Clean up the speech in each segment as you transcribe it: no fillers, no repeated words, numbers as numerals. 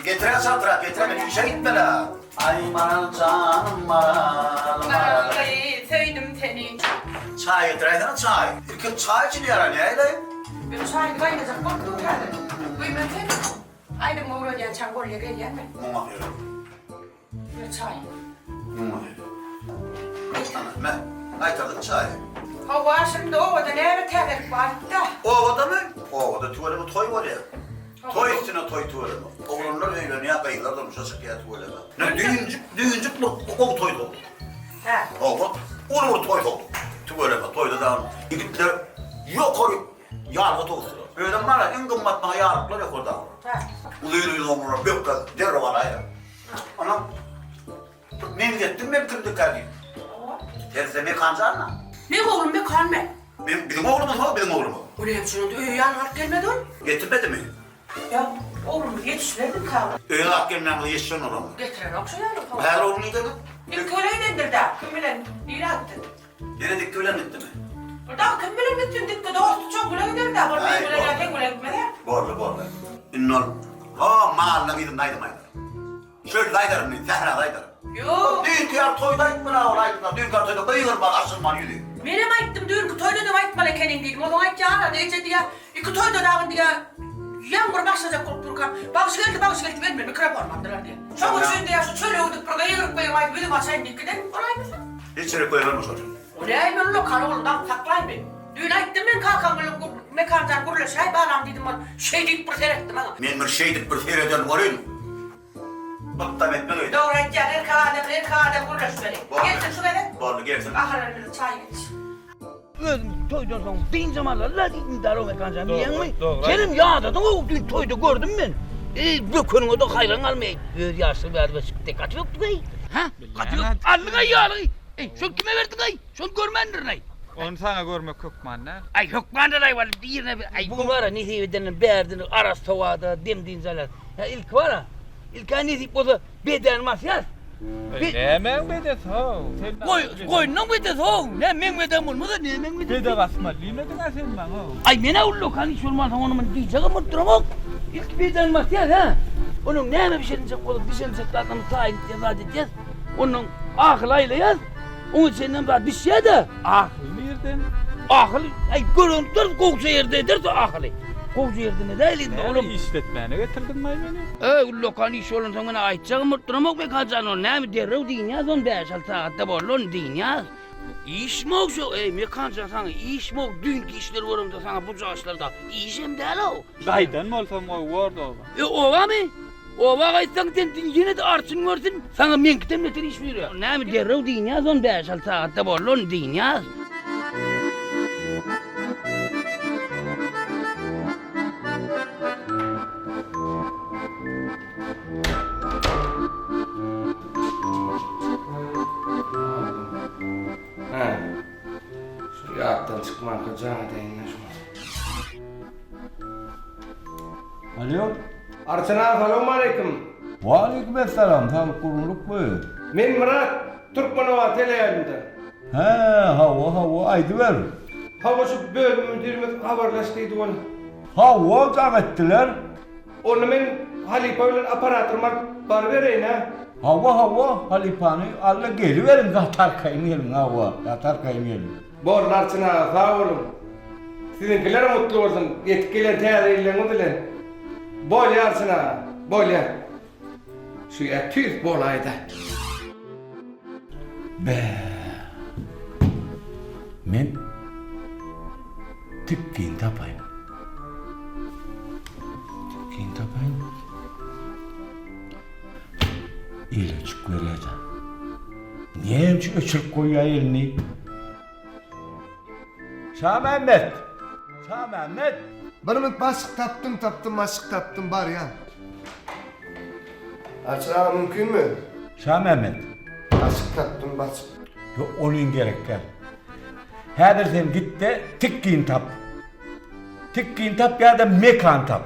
Getiren santra, getiren işe gitme la. Ay bana canım bana. Sevdim seni. Çay getiren çay. İlk çay için yarar neyle? Ben çay kaynayacak korktum yani. Duyma seni. Aynı mağara diyen çangol yere gelme. Muma diyorum. Bir çay. Muma diyorum. Ben aytardım çay. Hava şimdi ovada nerede telik var da. Ovada mı? Ovada tuvalete toy var ya. Toy üstüne toy tuvalete. Oğlunlar öyle ne yapaylar da muşasık ya tuvalete. Ne düğüncük bu toy oldu. He. Oğlum, onu toy oldu. Tuvalete toyda da gittiler. Yok oraya. Yargı toğusu. Öyle bana en kımmatma yargılar yok orada. He. Uluydu onlara bir kadar derre var ya. Anam. Ben gittim ben kırdık kardeşim. Terse mekancana. Ne oğlum be kanme. Bizim oğlumuz mu? Bizim oğlumuz. Buraya şunu da öğyan hak gelmedi oğlum. Getirmedi mi? Ya oğlum yetiştirdim kaldı. Öyle hak gelmem yetişen oğlum. Getiren okşayan o. Her oğlum neydi mi? Bir köleyi dendir de. Kim bilen nire attı. Yine dikti öyle gitti mi? Burada kim bilen gittin dikti dostu çok güle gider de. Burada Ay, güle doğru. gider güle gitmedi. Borlu. İnnol. Ha mahalle gidin naydım aydır. Şöyle daydarım ne? Zehra daydarım. Yok. Düğün kıyar toydayım mı la olaydım da? Düğün kıyar toyda bayılır bak asılman yürü. Benim aittim düğün ki toyda da aitmalı kenin değilim. O zaman aitacağına neyse diye. İki toyda dağın diye. Yağmur başlayacak olup dururken. Bağış geldi vermiyor. Mikrop olmadılar diye. Çok uçun diye şu çöle uyduk burada yığırıp koyayım ait. Benim açayım dikkaten. Olay mısın? Hiç yere koyalım mı sorun? O ne ay ben lokal oğlundan saklayayım ben. Düğün aittim ben kalkan böyle mekandan kurula şey bağlam dedim ben. Şey deyip bir seyrettim ha. Men bir şeydik bir seyreden var öyle. Bıktam etme öyle. Doğru edeceksin erka adem kurula şu beni. Gelsin şu beni. Borlu gelsin. Ahırlarını çay geç. Toydan sonra bin zamanlarla idare olmak kancam yiyen mi? doğru. Senin yağdadın o dün toyda gördüm ben. Bökünün da hayran almayı. Yaşlı bir adamı dikkat yoktu gay. Ha? Katı yok. Aldın ay yağlı. Şunu kime verdin ay? Şunu görmendin ay. Onu sana görmek yok manlar. Ay yok bana ay var diğerine ay bu var ya ne diyeyim berdin aras tavada demdiğin zalar. Ya ilk var ya. İlk ne diyeyim o da beden masyas. Hemen bedet ha. Koy ne bedet ho? Ne men beden mı da ne men beden? Bede basma. Limeti sen ben ha. Ay mena ullo kan iş olmaz onu men diyeceğim ama duramam. İlk beden masyas ha. Onun ne bir şeyin çek olup bir şeyin çek zaten tayin ceza edeceğiz. Onun aklayla yaz. Onun senden daha bir şey de. Akıl nereden? Akıl ay görüntür koksa yerdedir de akıllı. Koksa yerde ne değil Oğlum oğlum. işletmene getirdin mi beni? Lokan iş olun sana aytacağım mırttırmak be kaçan o ne mi derrev deyin ya son 5-6 saatte borlun deyin ya. İş mi o şu mekanca sana iş mi o dünkü işler varım da sana bu yaşlarda işim değil o. Gaydan mı olsam o vardı o. Ova mı? Ova kaysan sen yine de artsın görsün sana menkten metin iş veriyor. Ne mi derrev deyin ya son 5-6 saatte borlun deyin ya. Şu yattan çıkmak hocam deyinler. Alo. Arçana selamun aleyküm. Aleykümselam. Tam kuruluk bu. Men Murat Türkmenova teleyalında. He, hava aydı ver. Hava şu bölüm müdürümüz haberleştiydi onu. Hava davettiler. Onu men Halife ile aparatırmak bar vereyim ha. Hava halipani alla geliverin yatar kaynelim hava. Yatar kaynelim. Borlar sana sağ olun. Sizinkiler mutlu olsun. Yetkiler teyarıyla dilen. Bol yarsın ha. Bol yar. Şu ya tüz bol ayda. Be. Men tikkin tapayım. Tikkin tapayım. İlaç göreceğim. Niye öçürüp koyuyor elini? Şah Mehmet. Şah Mehmet. Bir basık taptım, basık taptım var ya. Açığa mümkün mü? Şah Mehmet. Basık taptım, basık. Yok onun gerek gel. Her sen git de tikkin tap. Tikkin tap ya da mekan tap.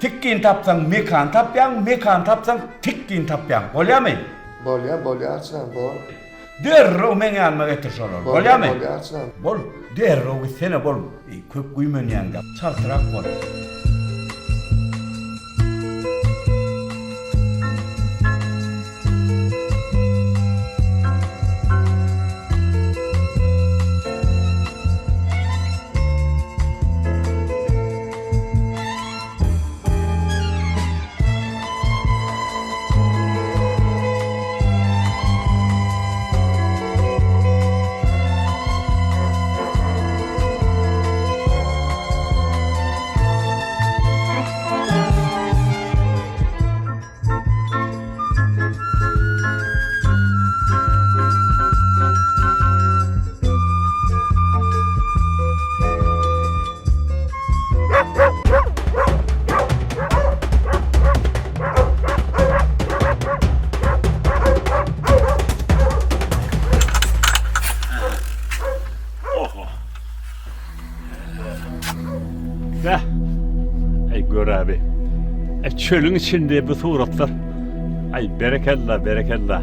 Tikkin tapsan mekan tap yan, mekan tapsan tikkin tap yan. Oluyor mu? Bol ya açığa, bol. Derro men yanma getir şolor. Oluyor mu? Bol ya açığa. Bol. Derro gitsene bol. Köp kuymen yanga. Çartırak bol. Heh. Ey gör abi. Çölün içinde bu suratlar. Ay berekallah berekallah.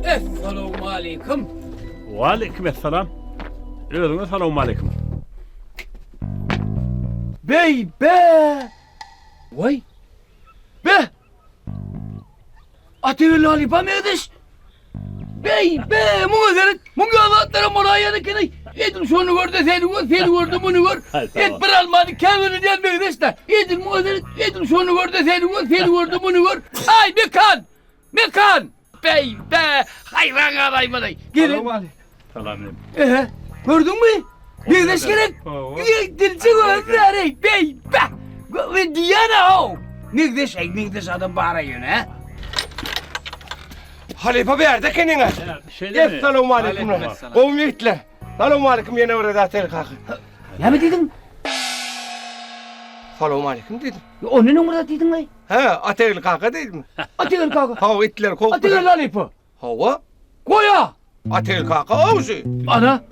Esselamu aleyküm. Ve aleykümselam. Özüne selamun aleyküm. Bey be! Vay! Be! Atıyor lalipa mı ödeş? Bey be! Muğazeret! Muğazatlara morayyanı kenay! Edin şunu gör de seni gör, bunu gör! Et bir almadı, kendini gelme ödeş de! Edin muğazeret! Edin şunu gör de seni gör, bunu gör! Ay mekan! Mekan! Bey be! Hayran araymaday! Gelin! Selam. Gördün mü? Bir ödeş gerek! Dilci gözler bey be! Ve diyana o! Nigdeş adam bağırıyor ha? Halife bir yerde kendine. Gel selamun aleyküm. Kovum yiğitler. Selamun aleyküm yine orada atel kalkı. Ne mi dedin? Selamun aleyküm dedim. O ne numarada dedin lan? He atel kalkı dedim. Atıgır kaka. Hava itler kovdu. Atıgır lalipo. Hava Koya. atel kalkı avcı. Ana.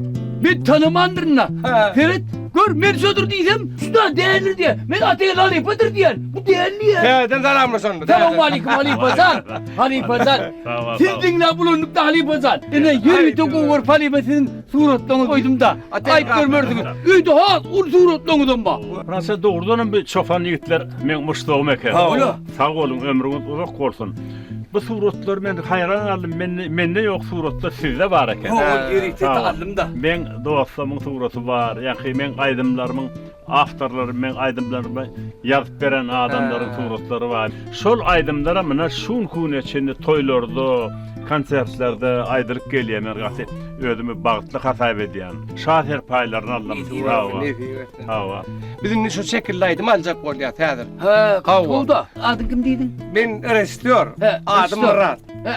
Bir tanımandırına. He. Ferit. Gör mersodur diysem. Şuna değerli diye. Ben atıgır lalipodur diyen. Bu değerli ya. Seyden selamla sonunda. Selamun aleyküm Halipazan. Halipazan. Siz dinle bulunduk da Halipazan. Yine 20 tokun var Halipazan'ın suratlarını koydum da. Ayıp görmürdünüz. Üydü ha ur suratlarını bak. Fransa doğrudan bir çofan yiğitler men Mustafa Mekke. Ola. Sağ olun ömrünüz uzak olsun. Bu suratlar men hayran aldım. Mende yok suratlar sizde var eken. O yerikte taallım da. Men dostlarımın suratı var. Yani men aydımlarımın aftarlarım, men aydımlarımı yazıp veren adamların suratları var. Şol aydımlara mına şun kuneçini toylarda, konsertlerde aydırıp geliyemen gasi ödümü bağıtlı hasayb ediyen. Şaher paylarını Allah'ım. Hava. Bizim şu şekildeydim alacak ol ya teadır. He, Hava. oldu. Adın kim dedin? Ben restör. He, Adım restör. Murat. He,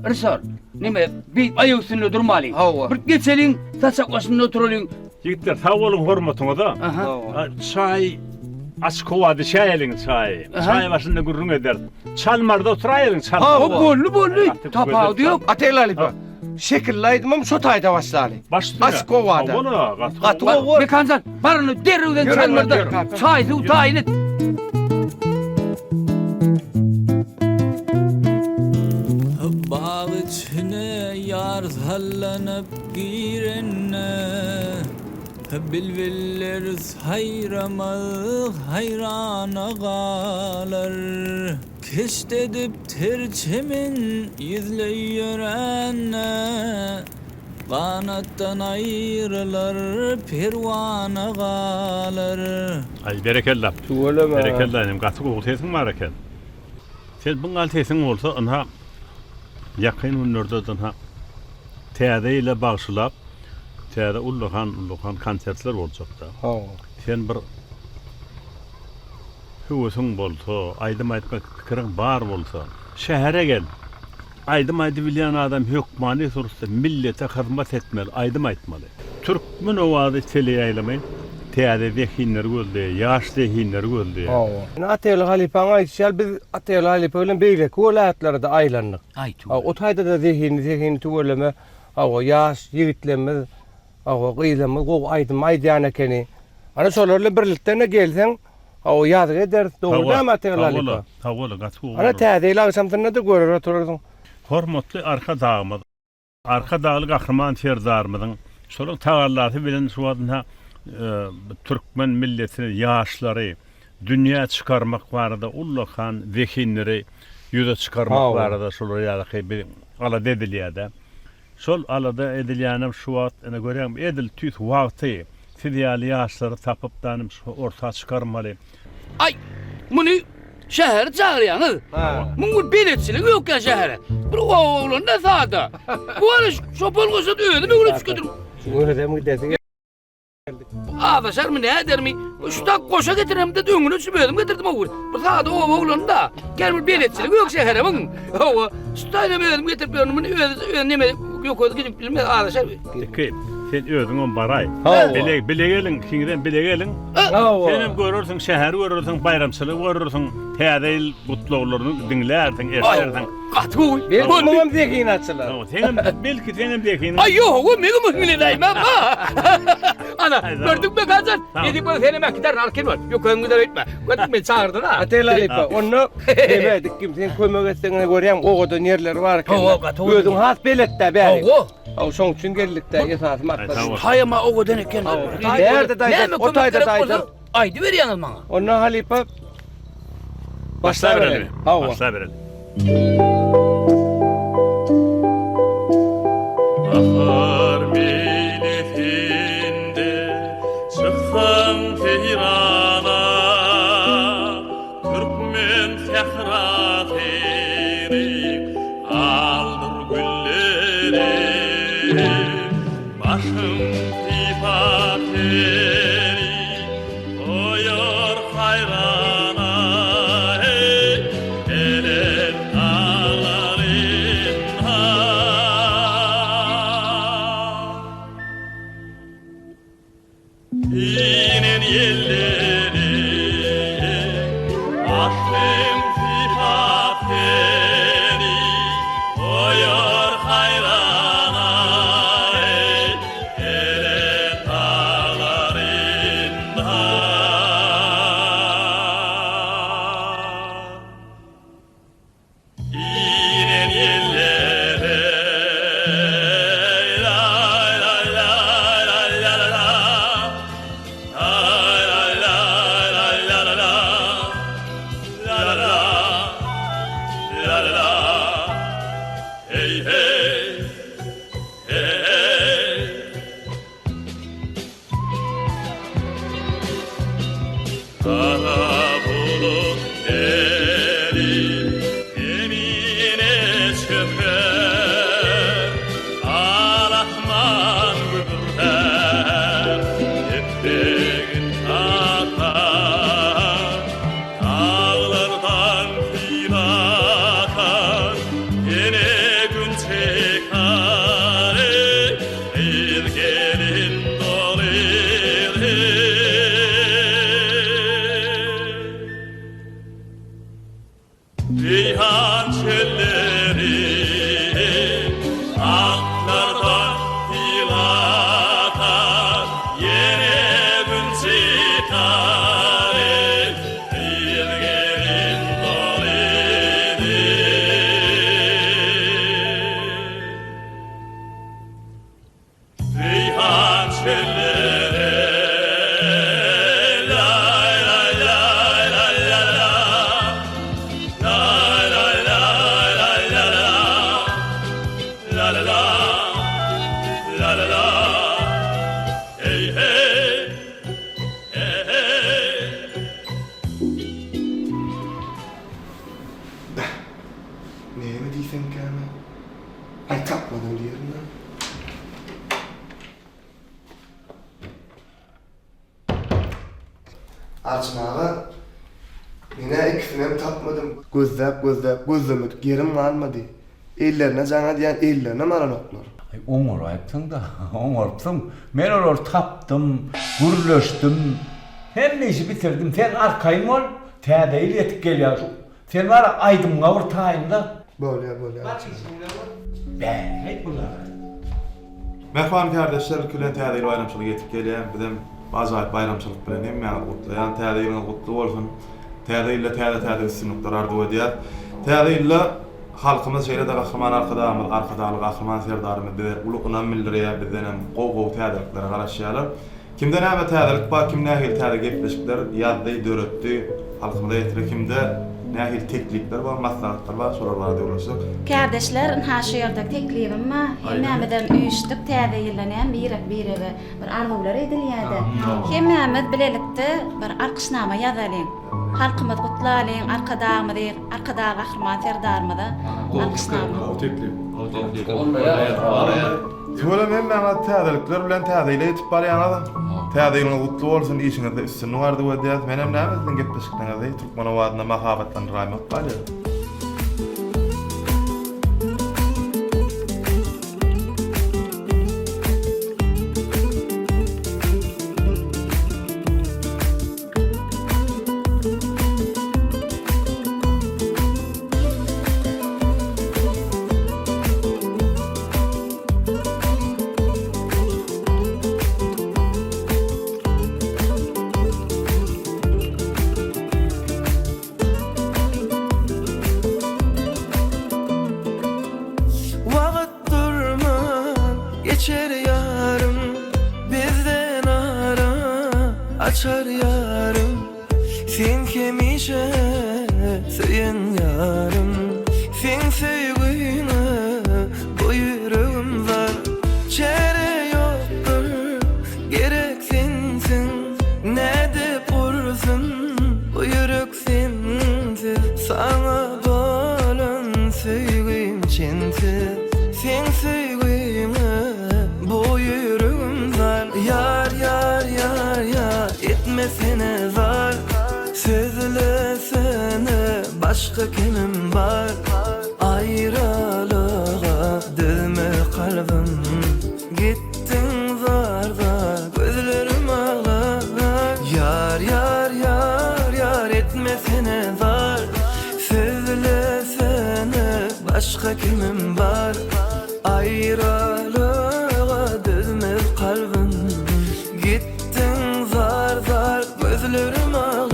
Rısar. Nime, bir ayı üstünde durmalıyım. Hava. Bir geçelin, taşak başında oturalım. Yiğitler sağ olun hürmetine da. Aha. Hava. Çay açık ovada çay elin çay. Aha. Çay başında gurrun eder. Çalmarda oturayın çal. Ha, O bollu. Tapağı diyor. Atel Halife. Şekildeydim ama şu tayda başladı. Başlıyor. Açık ovada. Ola. Katı Bak, ova. mekanzan, paranı derruden Yürü, çalmarda. yürü. Çaydı utayin et. Bağ içine yar sallanıp girenne Bilviller hayramak hayrana galar Keşt edip terçemin yüzle yörenne Kanattan ayrılar pervana galar. Ay berekellah. Söyleme. Berekellah enem gaty gowy tesin bar eken. Sen bu gal tesin bolsa ana yakyn günlerde ha täze ile bagşylap täze ulluhan konsertler boljak da. Ha. Sen bir hüwüsüň bolsa, aýdym aýtmak pikirin bar bolsa, şähere gel. Aýdym aýdy bilýän adam hökmany surusda millete hyzmat etmeli, aýdym aýtmaly. Türkmen owady tele ýaýlamaý, täze dehinler gözdi, ýaş dehinler gözdi. Ha. Atayla Halipaňa aýtşal biz Atayla Halipa bilen beýle kolatlarda aýlandyk. Aytu. O taýda da zehini tüweleme, o ýaş ýigitlerimiz, o gyýlamy, go aýdym aýdýan ekeni. Ana şolarla birlikde gelseň, o ýadyr eder, dogry da Atayla Halipa. Hawala gaty. Ana täzeyle akşamdan da görür oturursun. Hormatly arka dağımız. Arka dağlı gahryman terdarmydyň şol tagarlaty bilen şuwadyna Türkmen milletini ýaşlary dünýä çykarmak barada ullahan zehinleri ýüze çykarmak barada şol ýaly bir ala dedilýärde. Şol alada edilýänem şu wagt ene görýän edil tüs wagty fidiýaly ýaşlary tapyp danym orta çykarmaly. Ay, bunu şehir çağırıyorsunuz. Ha. Bunun biletçilik yok ya şehre. Bir oğlun da sağda. Bu arada şopal koşa ödüm öyle çıkıyorum. Öyle de mi dedin? Ağdaşar mı ne eder mi? Şu tak koşa getirem de döngünü sübüyordum getirdim oğul. Bu sağda oğlun da. Gelmiş biletçilik yok şehre bunun. O stayla ödüm getirip bunu önleme yok o gidip bilmez ağdaşar. Ki sen özüň on baray. Ha. Bilegelin, kiňden bilegelin. Senem görürsin, şäher görürsin, bayramçylyk görürsin, täze gutluglaryny dinlersin, eslersin. Katı oy. Benim mamam zehini açılar. Senem belki senem dekin. Ay yok o mega mühimleyim ha. Ana gördük mü Kazan? Dedik bana senin gider arkin var. Yok öngüden etme. Gördük mü çağırdın ha? Atayla Halipa, onu demedik kimsenin kömek ettiğini görýän o kadar yerler varken. Özüň has belette bäri. O şoň üçin geldik de esas maksat. Hayama o kadar eken. Nerede daydı? O tayda daydı. Aydı ver yanıl bana. Onu Halipa Başla verelim. Ha. Başla verelim. Bahar meylesinde çıksan feyrana Türkmen sehraterik aldır gülleri Başım sifateri koyar hayrana Elen ağların Dinin yelleri aşkın sifatleri koyar hayrana ele dağlarında Dinin yelleri la la la la la la Hey hey hey Kara bulut gelip zemine çöker Ağlatman güldürler Ettiğin atar Dağlardan fil akar Yine gün çekar Bir gelin dolir Reyhan çölleri Aklardan fil akar Yine gün çıkar Bir gelin dolir Reyhan çölleri lay lay lay lay lay lay lay lay lay lay lay la la la la Açmağa yine ikisini hem tapmadım. Gözlep gözlemedik. Yerim kalmadı. Ellerine cana diyen ellerine maranoklar. Ay, oňar aýpdyň da, oňarpsym. Men olar tapdym, gürleşdim. Hemme işi bitirdim. Sen arkaýym ol, täzeýil etip gelýär. Sen var aýdymga bir taýyn da. Böyle. Bäh, bular. Mehman kardeşler külen täzeýil bayramçylyk etip gelýär. Bizem azaýyp bayramçylyk bilen hemme gutlaýan täzeýiliniz gutly bolsun. Täzeýille täze üstünlikler ardy edýär. Täzeýille halkymyz şeýle de gahryman arkadaşlyk gahryman serdarymyz bize ulugyna mildirýär, bizden gow täzelikleri garaşýarlar. Kimde näme täzelik bar, kim nähil täze gepleşikler ýazdy, döretdi, halkymyza ýetirip kimde nähil teklipler bar, maslahatlar bar, şolar barada ulaşyk. Kardeşler, haşy ýerdik teklibim ma, hemmeden üýüşdik, täze ýyllanýan bir arzuwlar edilýärdi. Hemmemiz bilelikde bir alkışnama ýazalyň. Halkymyz gutlalyň, arkada gahryman serdarymyza alkışnama. Şöyle men bana täzelikler bilen täzeýile ýetip barýan adam. Täzeýiliňiz gutly bolsun, işiňizde üstünlik ardy edýär. Menem näme bilen gepleşikden Türkmen owadyna mahabatlandyraýmak barýar. Geçer yarım bizden ara açar yarım sen kemişe söyün yarım sen sevgine bu yüreğim var çare yoktur gerek sensin ne de vursun bu yürek sensiz sana bolan sevgim çensiz sen sevgime bu yüreğimden yar etmesine zar sözlesene başka kimim var ayrılığa dövme kalbim gittin zar gözlerim ağlar yar etmesine zar sözlesene başka kimim var ayrılığa dözmez kalbim gittin zar gözlerim ağlar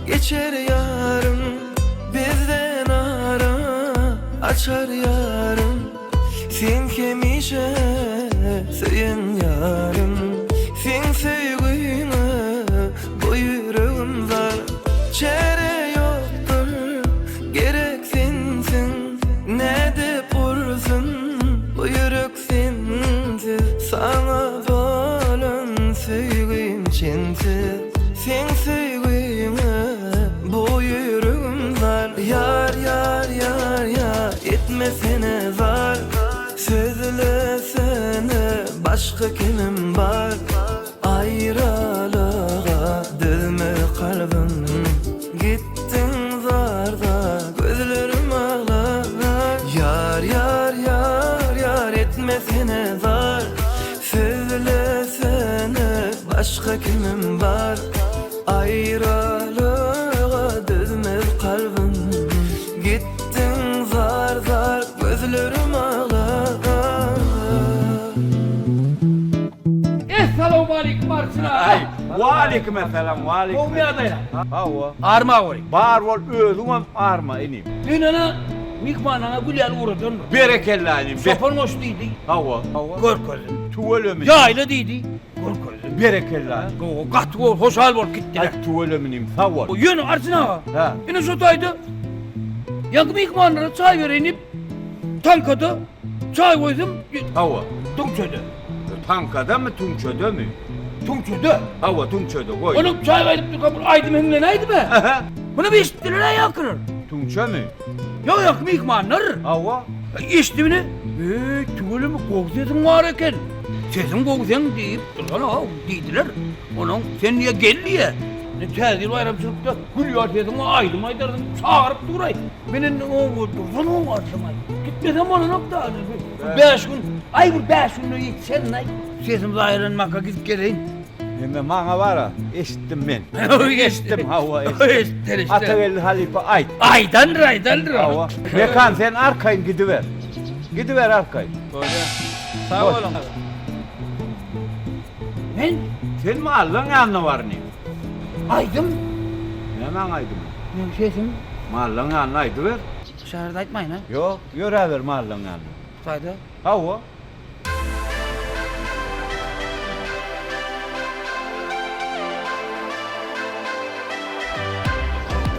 geçer yarım bizden ara açar yarım sen kemişe söyün yarım sen sevgine bu yüreğim var çare yoktur gerek sensin ne de vursun bu yürek sensiz sana bolan sevgim çensiz sen sevgime bu yüreğimden yar etmesene zar sözlesene başka kimim var ayrılığa dövme kalbim gittin zar gözlerim ağlar yar etmesene zar sözlesene başka kimim var ayrılığa dözmez kalbim gittin zar gözlerim ağlar Esselamu aleyküm Arslan. Wa aleyküm selam, wa aleyküm. Olmaya da ya. Hawa. Arma var. Bar bol özüňem arma inim. Dünana mikmanana güzel uğradın. Berekellalim. Sopan hoş değildi. Hava. Gör gözüm. Tuvalömün. Yayla değildi. Gör gözüm. Berekellalim. O katı ol, hoş hal bol gittiler. Ay tuvalömünim. Sağ ol. O yönü arsına. Ha. Yine sotaydı. Yakın mikmanlara çay vereyim. Tankada çay koydum. Hava. Tunçöde. Tankada mı Tunçö'de mi? Tunçöde. Hava Tunçö'de koy. Onu çay verip de kapı aydım henüne neydi be? Bunu bir işittiler yakırır. Tunçö mü? Ya yakın mikmanlar. Hava. İçtimini. Tüvölü mü kovzesin var eken. Sesin kovzen deyip dursana deydiler. Onun sen niye geldi ya? Ne tezir bayramçılıkta gülüyor dedim aydım aydardım çağırıp duray. Benim o dursana o arsamay. Gitmesem onu nokta. 5 gün, ay bu 5 günlüğü gitsen nay. Sesim zahirlenmaka gidip geleyim. Hemen bana var ha. Eşittim ben. Eşittim hava Eşitler eşittim. işte. Atavelli Halife Ayt. Aydandır. Hava. Mekan sen arkayın gidiver. Gidiver arkayın. Sağ olun. Ben Sen mi Allah'ın yanına var ne? aydım. Hemen aydım. Ne sesim? Mahallın yanına aydıver. Dışarıda aytmayın ha. Yok, yörever mahallın yanına. Sayda. Hava.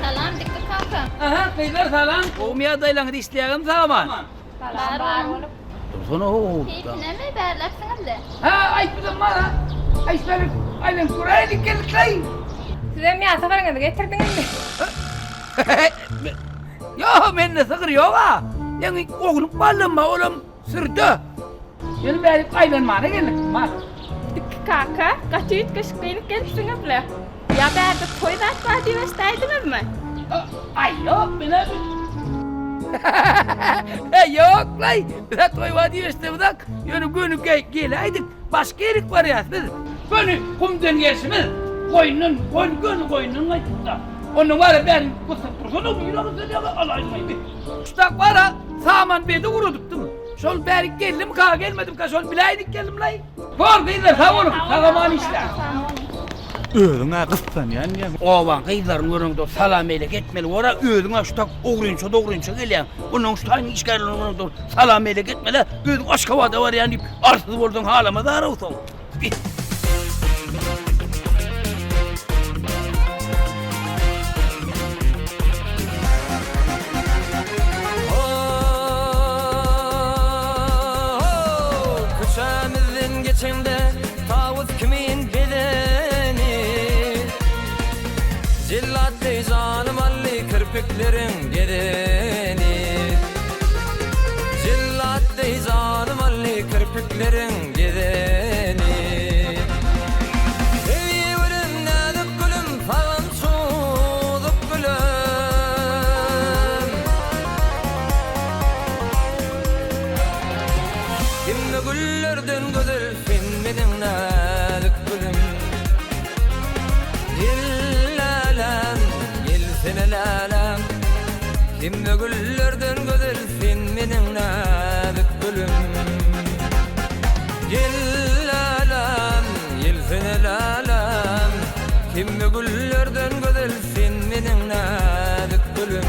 Salam dikkat kanka. Aha kıylar salam. Olmaya daylanır isteyelim zaman. Salam var olup. Dursana o. Keyfine mi berlepsiniz de? Ha ay bizim var ha. Ay senin aynen kuraya dikkat kay. Size mi safarınızı getirdiniz mi? Yo ben ne sıkır yok ha. Yani oğlum bağlanma oğlum sırtı. Yani ben aynen mana gelin. Mana. Dikkat kanka. Kaçıyıt kaşıklayıp gelipsiniz bile. Ya berde toy var diyorsaydınız mı? Ay yok ben abi. Yok lay. Ben toy var diyorsa bak. Yani günü geleydik. Başka yerik var ya. Günü kumdan geçmez. Koyunun ayıpta. Onun var ya ben kusur tursana bu yılanı söylüyorlar alaymaydı. Ustak var ha. Saman bedi vuruduk değil mi? Şol beri geldim ka gelmedim ka şol bilaydik geldim lay. Var kıyılar sağ olun. Sağlaman işler. Öğüne kıstan yani. Ovan kıyıların önünde salameyle gitmeli. Ora öğüne ustak oğrunça geliyor. Onun ustayın işgalinin önünde salameyle gitmeli. Öğün aşk havada var yani. Arsız vurdun halama da arausun. Köşemizin geçinde tavut kimin bedeni Cillatli canım alli kirpiklerin gedeni Cillatli canım alli kirpiklerin gedeni Seviyorum nedik gülüm falan soğuduk gülüm Kimde güllerden güzelsin benim nazik gülüm Yellalem, yelsene lalem Kimde güllerden güzelsin benim nazik gülüm Yellalem, yelsene lalem Kimde güllerden güzelsin benim nazik gülüm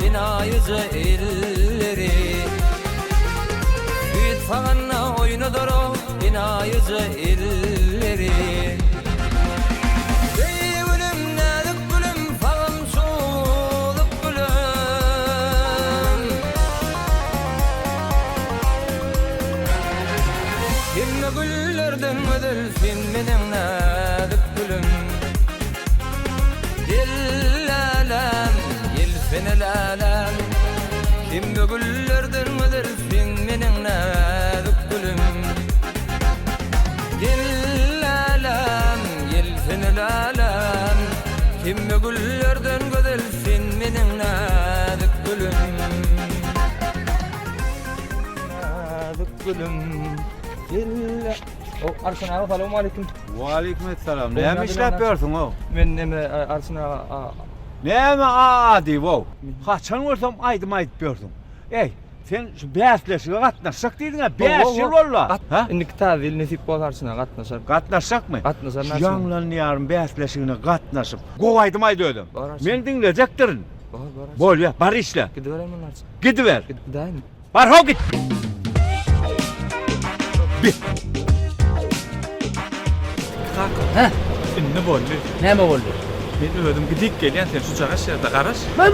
Binayıcı elleri Süt faganla oynadır o binayıcı elleri Gülüm nedik gülüm fagan soğuduk gülüm Kimde güllerden ödülsün benim nedik gülüm Dillalem yelsene lalem Kimde güllerden ödersin benim nazik gülüm Dillalem yelsene lalem Kimde güllerden ödersin benim nazik gülüm Nazik gülüm. O Arslan ağa selamun aleyküm. Aleykümselam. Ben Ne Nadir işlep Anas. yapıyorsun o? Men neme Arslan ağa Ne mi adi o? Kaçan olsam aydım yapıyorsun. Ey, sen şu beyazleşiğe katnaşsak dedin ha, 5 yıl olla. Ha? Indik tazil nasip bol Arslan ağa katnaşar. Katnaşsak mı? Katnaşar Şu nasıl? yanlan yarın beyazleşiğine katnaşıp, kovaydım aydı ödüm. Var Arslan. Men dinleyecektirin. Var. Bol ya, bar işle. Gidiverem men Arslan. Gidiver. Gidayım. Bar ho git. Bir. Ha? Ne boldu? Näme boldy? Men ödüm gidik gelýän sen şu çağa şerde garaş. Bay.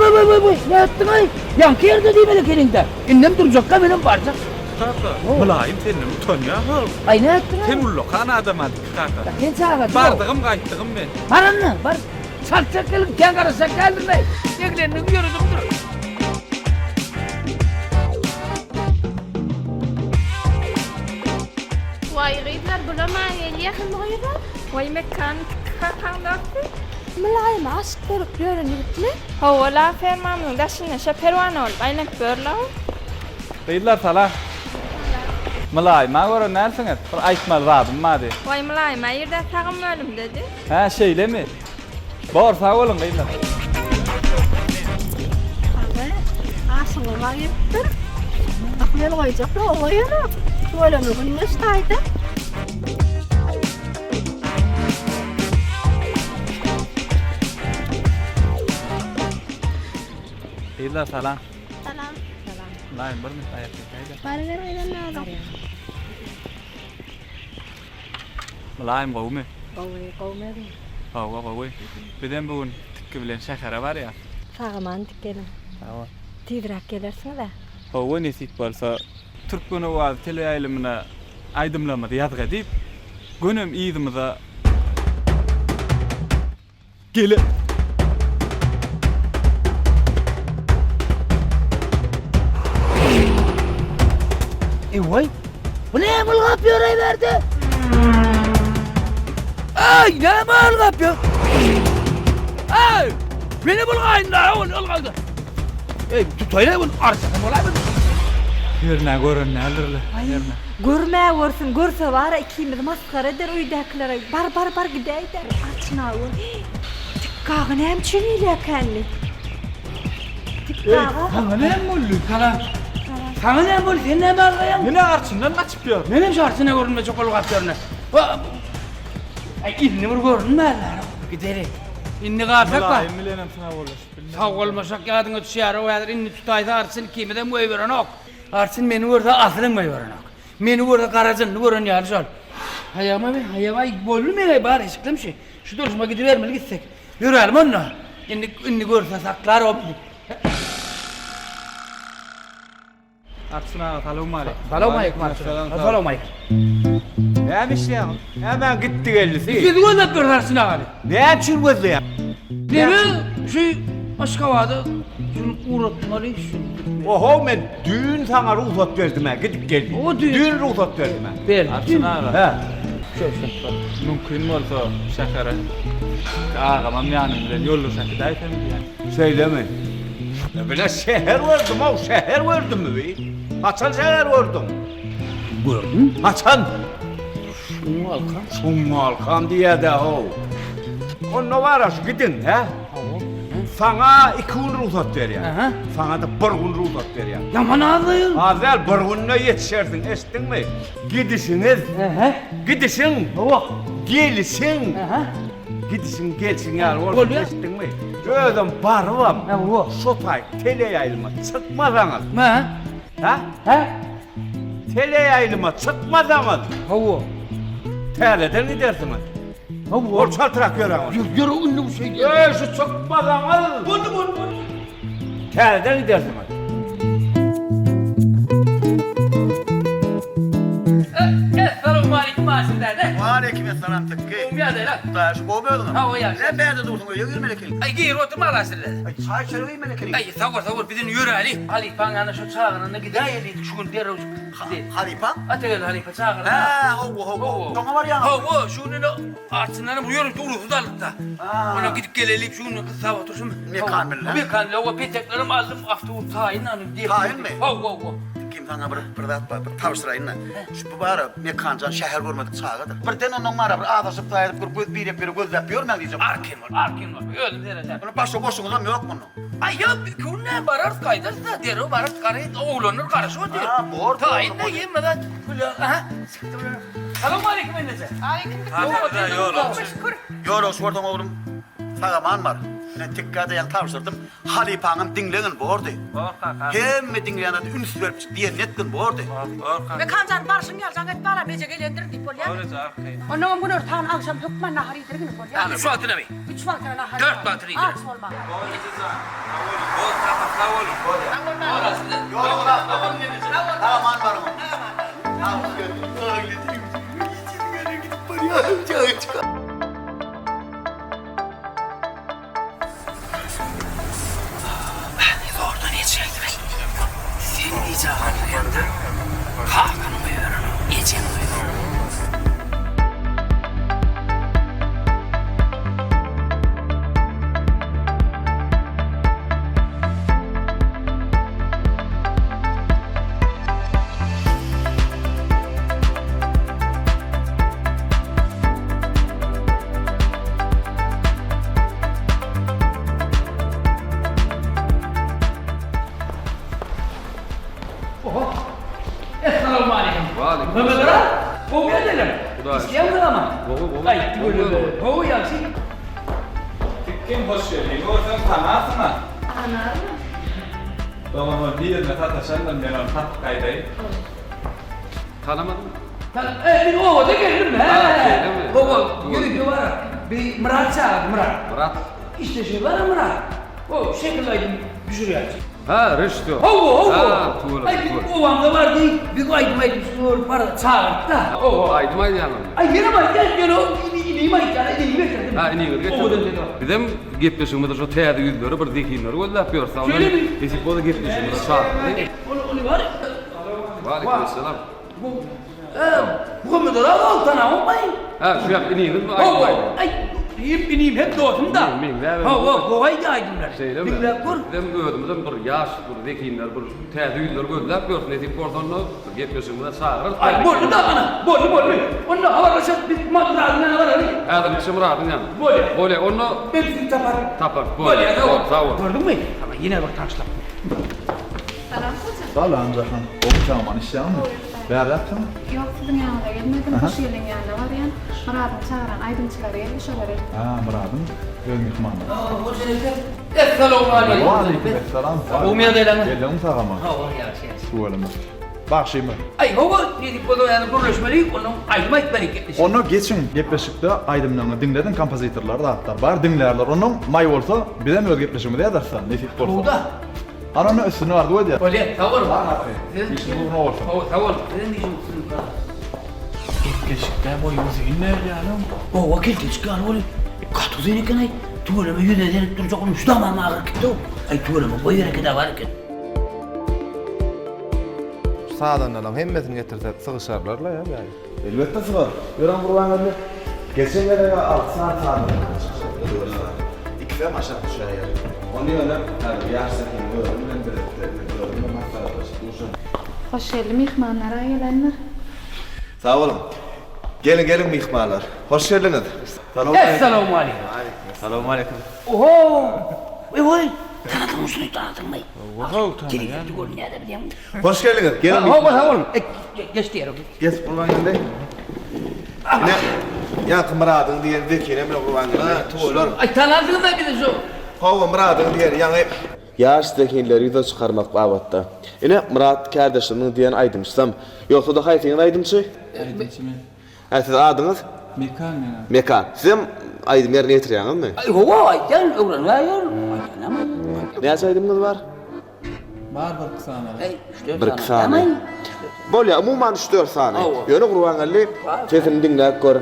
Ne yaptın ay? Yankı yerde değil mi keninde? İnnem duracakka benim barcak. Kaka. Mulayim senin utanýa hal. Ay ne yaptın ay? Sen ullo kana adam adyk kaka. Sen sağa Bardygym gaýtdygym men. Paranı bar. Çarçak gelipken karasak geldin ay. Yeklendim yürüdüm dur. ويغيبنا البلومة يلي أخي مغيبة ويمكان كان دكتور ملاي ما أشكر بيورن يبتلي هو لا فين ما من داشنا شبيروان ول بينك بيرلو Beýler sala. Malay, ma görä närsiniz? Bir aýtmal radım mady. وي ملاي ما يرده تاغم ölüm dedi. Ha şeýlemi? Bar sag bolun beýler. Abi aşıngıma gittir. Akmel koyacak da olayana. Böyle mi günmüş taydı? Beýler sala. Selam. Malay bir mi aýakyň? Bari ver aydan ne? Malaym gowmy? Kovmedi. Gowy. Biden bugün tikki bilen şähere bar ya. Sağıman dikelim. Hawa. Tidrak gelirsin de. Hawa nesip bolsa Türkmeni waz tele aýlymyna aýdymlamady ýazga diýip gönüm ýydymyza gele. Vay. Bu ne mal yapıyor ay verdi? Ay ne mal yapıyor? Ay! Beni bulgayın da onu algadı. Ey tutayla bunu arsana olay mı? Ýerine görün nälerle. Ýerine. Görme görsün, görse var ikimiz maskara eder uydaklara. Bar gidey der. Açına ol. Tıkkağın hem çünüyle kendi. Tıkkağı. Sana ne boldu? Sana ne boldu? Sen ne bağlayan? Mene arçından açıp ýör. Benim şartına görünme çok ol kaplarına. Ay inni vur görünme lan. Gideri. İnni kapsak var. Malaym bilenem sana bolar. Sağ olmasak yadını düşer o yadır inni tutaydı arsın kimiden mu veren ok. Arsın meni orada asılın mı veren ok. Meni orada karacın veren yar sol. Hayama bollu mu bari eşiklem şey. Şu duruşma gidivermeli gitsek. Yürüyelim onunla. İnni görse saklar o. Arslan ağa selamun aleyküm. Selamun aleyküm Arslan. Selamun aleyküm. Hem işleyen. Hemen gitti geldi. İkisi gözle bir Arslan abi. Ne için gözleyen? Ne mi? Şu başka vardı. Şunu uğratmalı şunu. Oho men düğün sana ruhsat verdim ha, gidip geldim. O düğün- Düğün ruhsat verdim ha. Ver. Arslan ağa. He. Mümkün bolsa şähere. Ağamam ýanyny bilen ýollaşak daýsam diýär. Söyleme. Ya böyle şehir verdim ha, şehir verdim mi be? Haçan şehir verdim. Gördün? Haçan. Şunu alkan. Şunu alkan diye de ho. Onunla var ya şu gidin ha. Sana 2 gün ruhsat ver ya. Aha. Sana da 1 gün ruhsat ver ya. Yaman ağlayın. Hazel 1 gününe yetişersin, estin mi? Gidişiniz, gidişin, Baba. gelişin. Aha. Gidişin, gelsin yani Oluyor. orada estin mi? Ödüm barıvam. Ne bu? Sopay, tele yayılma, çıkmadanız. Ha? Ha? Ha? Tele yayılma, çıkmadanız. Hava. Teleden gidersin. Hava. Orçal trak yoran. Yürü ünlü bu şey değil. Şu çıkmadanız. Bunu. Teleden gidersin. Selamun aleyküm Arslan de. Aleykümselam tıkkı. Umya de lan. Da şu boğma oğlum. Ha o ya. Ne berde durdun öyle yürü melekin. Ay gir oturma Arslan de. Ay çay çay melekin. Ay sağ ol bizim yürü Ali. Ali bana şu çağırın ne gideyelim şu gün deri. Halipa? Atayın Halipa çağırın. Ha, ho. Toma var ya. Hava şunu Arslan'ı vuruyorum doğru dalıkta. Ona gidip gelelim şunu kız sabah otursun. Ne kamil lan? Bir kamil o peteklerim aldım hafta tayin hanım diye. Tayin mi? Hava. Kim sana bir tavsırayın. Şu bara mekancan şehir görmedik çağıdır. Birden onun mara bir adasıp dayıp bir bir göz yapıyor mu diyeceğim. Arkin var. Öldüm derece. Bunu başa boşunuzdan yok bunun. Ay ya bir ne barar kaydırsa deri barar karayı oğlanır karışı o der. Ha, doğru. Tayin ne yemeden. Aha. Selam aleyküm ennese. Yoro sordum oğlum. Sağaman var. Ne tikkada yan tavsırdım. Halipanın dinleyin bu orada. Hem dinleyen adı üns verip diye netkin bu orada. Ve kancan barışın gel zanget bara nece gelendir deyip ol ya. Onun bunu tan akşam hükmen nahar yedirgin ol ya. Yani şu atına mı? 3 vaktine nahar. 4 batırı yedir. Aks olma. Aman var mı? Oradan yetişecektim. Sen icabını yaptın. Kalkanımı yorunu, yiyeceğimi yorunu. Esselamu aleyküm. Mehmet Ağa, o geldiler. İsteyen mi ama? Ay, böyle. O yaksın. Kim hoş geldin? O sen tanırsın mı? Anladım. Babamın bir yerine tataşandan ben onu tat kaydayım. Tanımadım. Bir o da geldim he. Öyle mi? Baba, yürü var. Bir Murat çağırdı Murat. Murat. İşte şey var ya Murat. O şekildeydim düşürüyor. Ha, Rüştü. Ha, tuğla. Ay bir ovamda vardı. Bir aydım sonra para çağırdı da. O. Aydım yanım. Ay yine bak gel o ineyim ay yani ineyim getirdim. Ha, ineyim getirdim. O da dedi. Bir de gepleşimde şu teyade yüzleri bir dikinleri öyle yapıyorsa. Şöyle mi? Esip o da gepleşimde çağırdı. Onu var. Aleykümselam. Bu kadar altına olmayın. Ha, şu yap ineyim. Ay ineyim hep doğdum da. O ay aydınlar. Söyle mi? Dinle kur. Dem ödümden bir yaş, bir dikinler, bir teyade yüzleri öyle yapıyorsun. Esip oradan o gepleşimde çağırdı. Ay bollu da bana. Bollu. Onu havalaşıp bir madradına var öyle. Adam işim rahatın yani. Böyle onu Hepsini tapar. tapar. Böyle Sağ ol. Gördün mü? Ama yine bak taşla. Selam kızım. Sağ ol amcahan. Oğlum işleyen mi? Beraber yaptın mı? Yok sizin yanına gelmedim. Hoş geldin yanına var ya. Murat'ın çağıran aydınçıları gelmiş olur. Murad'ın göl mihmanı. O sene Esselamu aleyküm. Aleykümselam. Umya deylen. Geliyorum sağama. Allah yarası. Sualım. Bak şimdi. Ay hava dedik bu da yani kuruluşmalı onun ayrıma etmelik etmiş. Onu geçin gepleşikte aydımlarını dinledin, kompozitörler da hatta var dinlerler. Onun may olsa birden öz gepleşimi de edersen, nefik olsa. Bu da. Ananın üstünü vardı o diye. Öyle tavır var. İşin bu ne olsun. Tavır. Senin işin üstünü var. Gepleşikte boyumuzu inler yani. O vakit çıkan oğlum. Katı seni kanay. Tuğlama yüzeden duracak olmuş da ama ağır gitti o. Ay tuğlama boyu harekete var ki. Sağdan adam hemmesini getirsek sıkışarlarla ya yani. Elbette sıkar. Gören kurban öyle. Geçen yere 6 saat sağdan. İki de maşa düşer yani. Onu yöne tabii yaştakin gördüm ben de gördüm ben Hoş geldin mihmanlara gelenler. Sağ olun. Gelin mihmanlar. Hoş geldiniz. Esselamu aleyküm. Selamun aleyküm. Oho! Vay! Tanıdın mı şunu tanıdın mı? Gelin geldi gol nerede biliyor musun? Hoş geldiniz. Gelin Sağ olun. Geçti yere. Geç kurban yanında. Yine yakın Murad'ın diğeri de ki ne mi kurban yanında tuğlar. Ay tanıdın da bir de şu. Hava Murad'ın diğeri yani yaştakileri yüze çıkarmak babatta. Yine Murad kardeşlerinin diyen aydımçısam. Yoksa da haytinin aydımçı. Aydınçı mı? Ha siz adınız? Mekan yani. Mekan. Sizin aydım yerine getiriyorsunuz mu? Ay hova aydan öğren var ya. Ama. Ne aydımınız var? Var bir kısana. Ay işte. Bir saniye. Böyle umuman 3-4 saniye. Yönü kurban geldi. Sesini dinleyip gör.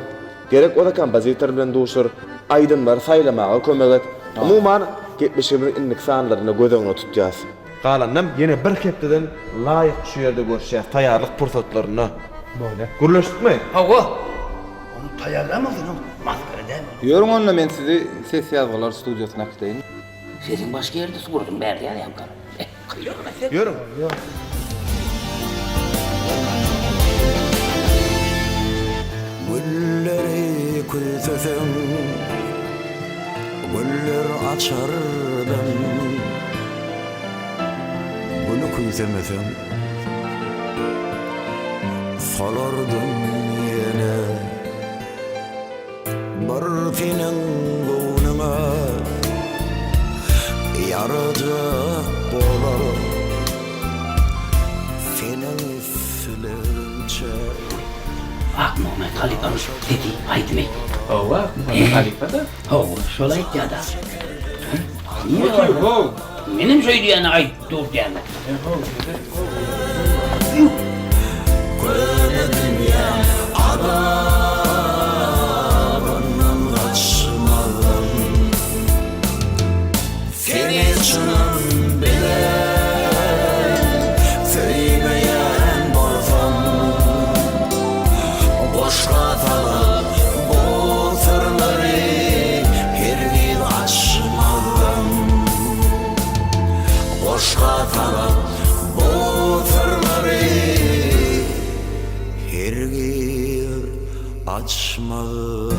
Gerek o da kompozitör bilen duşur. Aydınlar saylamağa kömek et. Umuman gitmişimin inlik saniyelerine göz önüne tutacağız. Kalanım yine bir kepteden layık şu yerde görüşeceğiz. Tayarlık fırsatlarını. Böyle. Gürleştik mi? Hava. Onu tayarlamadın o. Maskara değil mi? Diyorum onunla ben sizi ses yazgılar stüdyosuna kitleyin. Sesin başka yerde sordum. Berdi yani yapkar. Kıyıyorum ben. Yorum. sevmesem güller açardım. Bunu kuysemesem solardım yine. Bir senin boynuna yaracak bolar, senin üstlerce. Bak Muhammed Halifa'nın dedi, haydi mi? Ova, Muhammed Halifa da. Hova, şolay ya da. Niye var? Benim söyleyene ait dur diyene. Köle dünya adamından kaçmadım. Seni canım bilen sevmeyen bolsam, boşka talan bu sırları her gün açmadım. Boşka talan bu sırları her gün açmadım.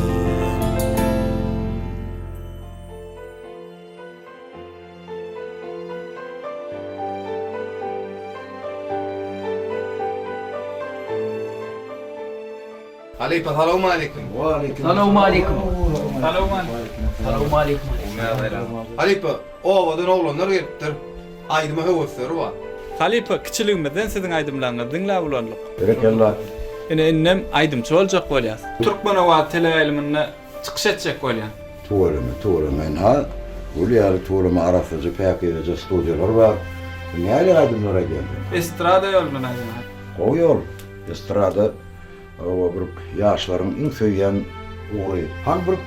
Halipa, selamun aleyküm. Selamun aleyküm. Selamun aleyküm. Halipa, ovadan oğlanlar gelipdir. Aydıma hövesleri var. Halipa, kiçiligimizden sizin aydımlarınızı dinläp ulandyk. Berekallah. Ene ennem aydımçı boljak bolýar. Türkmenowat teleýilmine çykyş etjek bolýar. Tuğrama. Men ha, Ulyar tuğrama arasıcı pekirece stüdyolar var. Näle aydımlara geldi? Estrada ýolundan aýdymar. O yol, estrada, o bir yaşların in söyleyen uğrayı. Han bir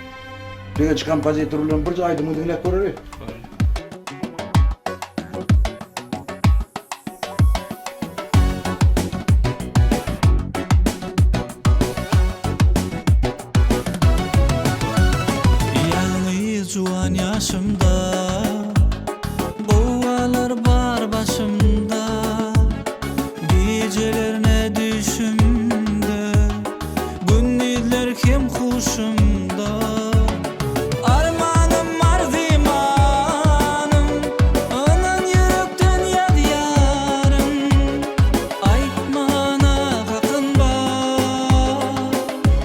genç kompozitörlerin bir aydımı dinlep görür. Juan yaşımda, boğalar var başımda, geceler ne düşümde, gündüzler kim huşumda. Armanım arzimanım, anan yürekten yadyarım, aytmana kakınba,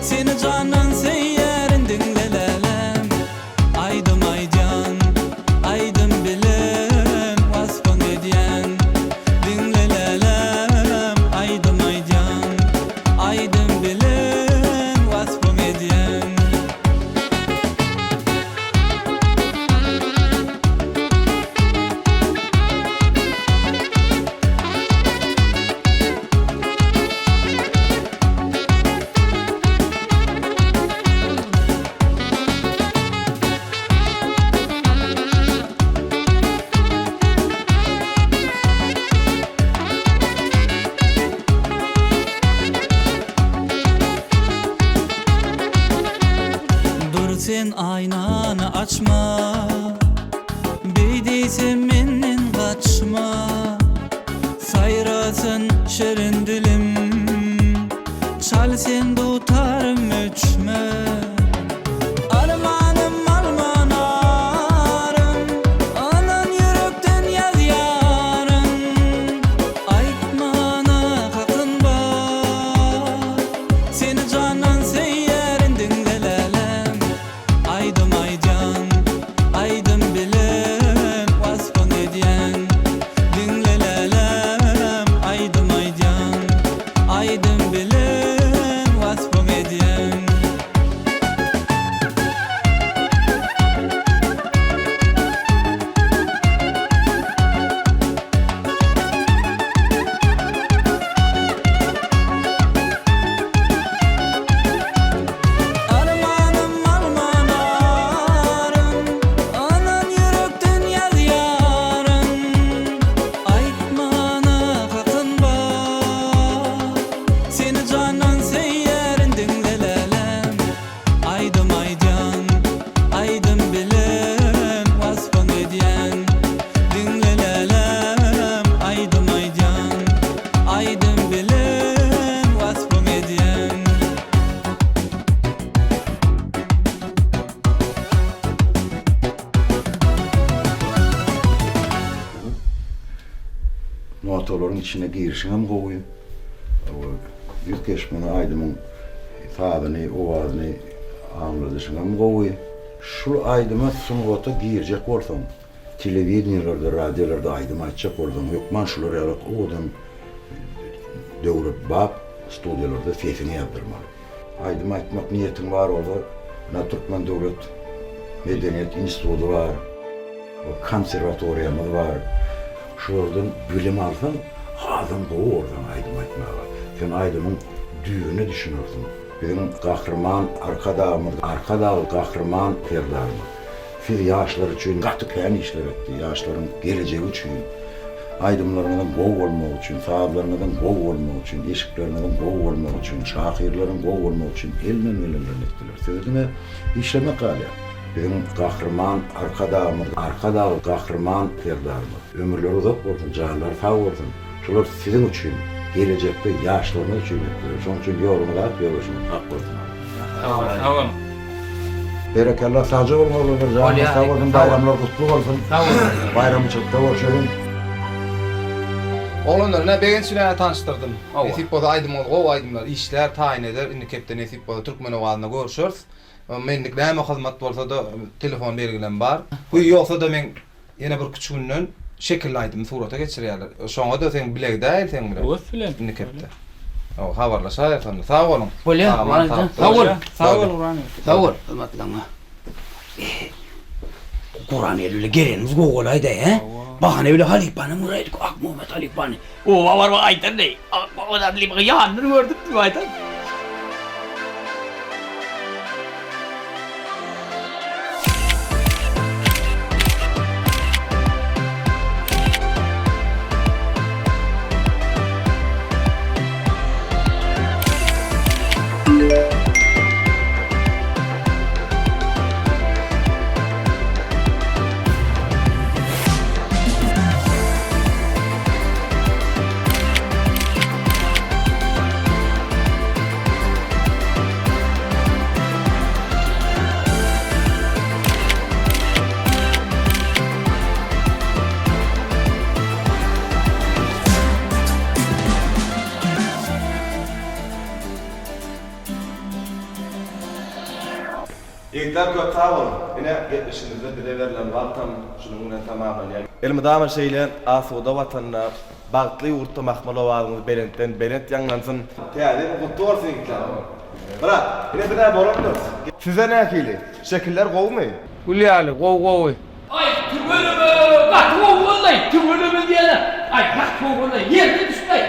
seni canan seyyerin dinlelelem. Aydım aycan, aydım bilen, vasfın ediyen, dinlelelem. Aydım aycan, aydım bilen, vasfın ediyen. Dur sen aynanı açma, beydiysen menden kaçma. Sayrasın şerin dilim, çal sen tutarım öçme. Armanım almanarım, anan yürekten yazyarım, aytmana kakınba, seni canan seyyerin dinlelelem. Aydım aycan, aydım bilen, vasfın ediyen, dinlelelem. Aydım aycan, aydım bilen, vasfın ediyen. şolaryň içine girişiňem gowy. Ýüz geçmeni aýdymyň tabyny, owazyny anladyşyňam gowy. Şu aýdyma sunuwata girjek bolsam, telewiziýlarda, radiolarda aýdym açjak bolsam, ýokman şular ýarak odan döwlet bap studiýalarda sesini ýapdyrmaly. Aýdym aýtmak niýetim bar bolsa, Türkmen Döwlet Medeniýet Instituty bar, konserwatoriýamy bar. Şuradan bilim alsam, adam doğurdan aýdym aýtmaga. Sen aýdymyň düýüni düşünürsin. Benim gahrman arkadağı gahrman ferdarmy. Siz ýaşlar üçin gaty plan işler etdi, ýaşlaryň geleceği üçin. Aýdymlaryňdan gowy bolmak üçin, sahaplaryňdan gowy bolmak üçin, eşiklerinden gowy bolmak üçin, şahyrlaryň gowy bolmak üçin elmen etdiler. Sözüne işlemek galya. Benim gahrman arkadağı gahrman ferdarmy. Ömürleri uzak bolsun, janlar sag bolsun. Şular sizin üçin, gelecekde ýaşlaryň üçin etdiler. Şoň üçin ýolumda ýoluşyň hak bolsun. Sağ olun. Berekallah sağca bolmalylar, janlar sag bolsun, bayramlar kutlu bolsun. Bayram çykda bolsun. Oğlanlarına begençilerine tanıştırdım. Nesip boza aydymlar, gowy aydymlar, işler taýin eder. Indi kepde nesip boza Türkmen owazyna görüşürüz. Mendik näme hyzmat bolsa da telefon belgilen bar. Bu ýoksa da men ýene bir küçüğünden şekilli aydym surata geçirýärler. Şoňa da sen bileg däl, sen bilen. Oýs bilen. Indi kepde. Habarlaşar ýa-da sag bolun. Bolýar, sag bol. Sag bol, Urany. Sag bol, hurmatlaňa. Kur'an elüle gerenimiz gogolayda he? Bakın öyle halifani muraydı ko ak Muhammed halifani. O var bak aytan ne? O da bir yandır gördük mü aytan? Ýigitler köp sag bolun. Ine 70-nizde bize berilen watan şunun bilen tamamen ýa. Elmydama şeýle asuda watanyna bagtly ýurtda mahmal owazyňyz belentden belent ýanglansyn. Täze gutly bolsun ýigitler. Bırak, ine bir daha bolandyr. Size näkili? Şekiller gowmy? Gülýäli, gowy. Ay, tübölümü, bak gogollay, tübölümü diýene. Ay, bak gogollay, ýerde düşmey.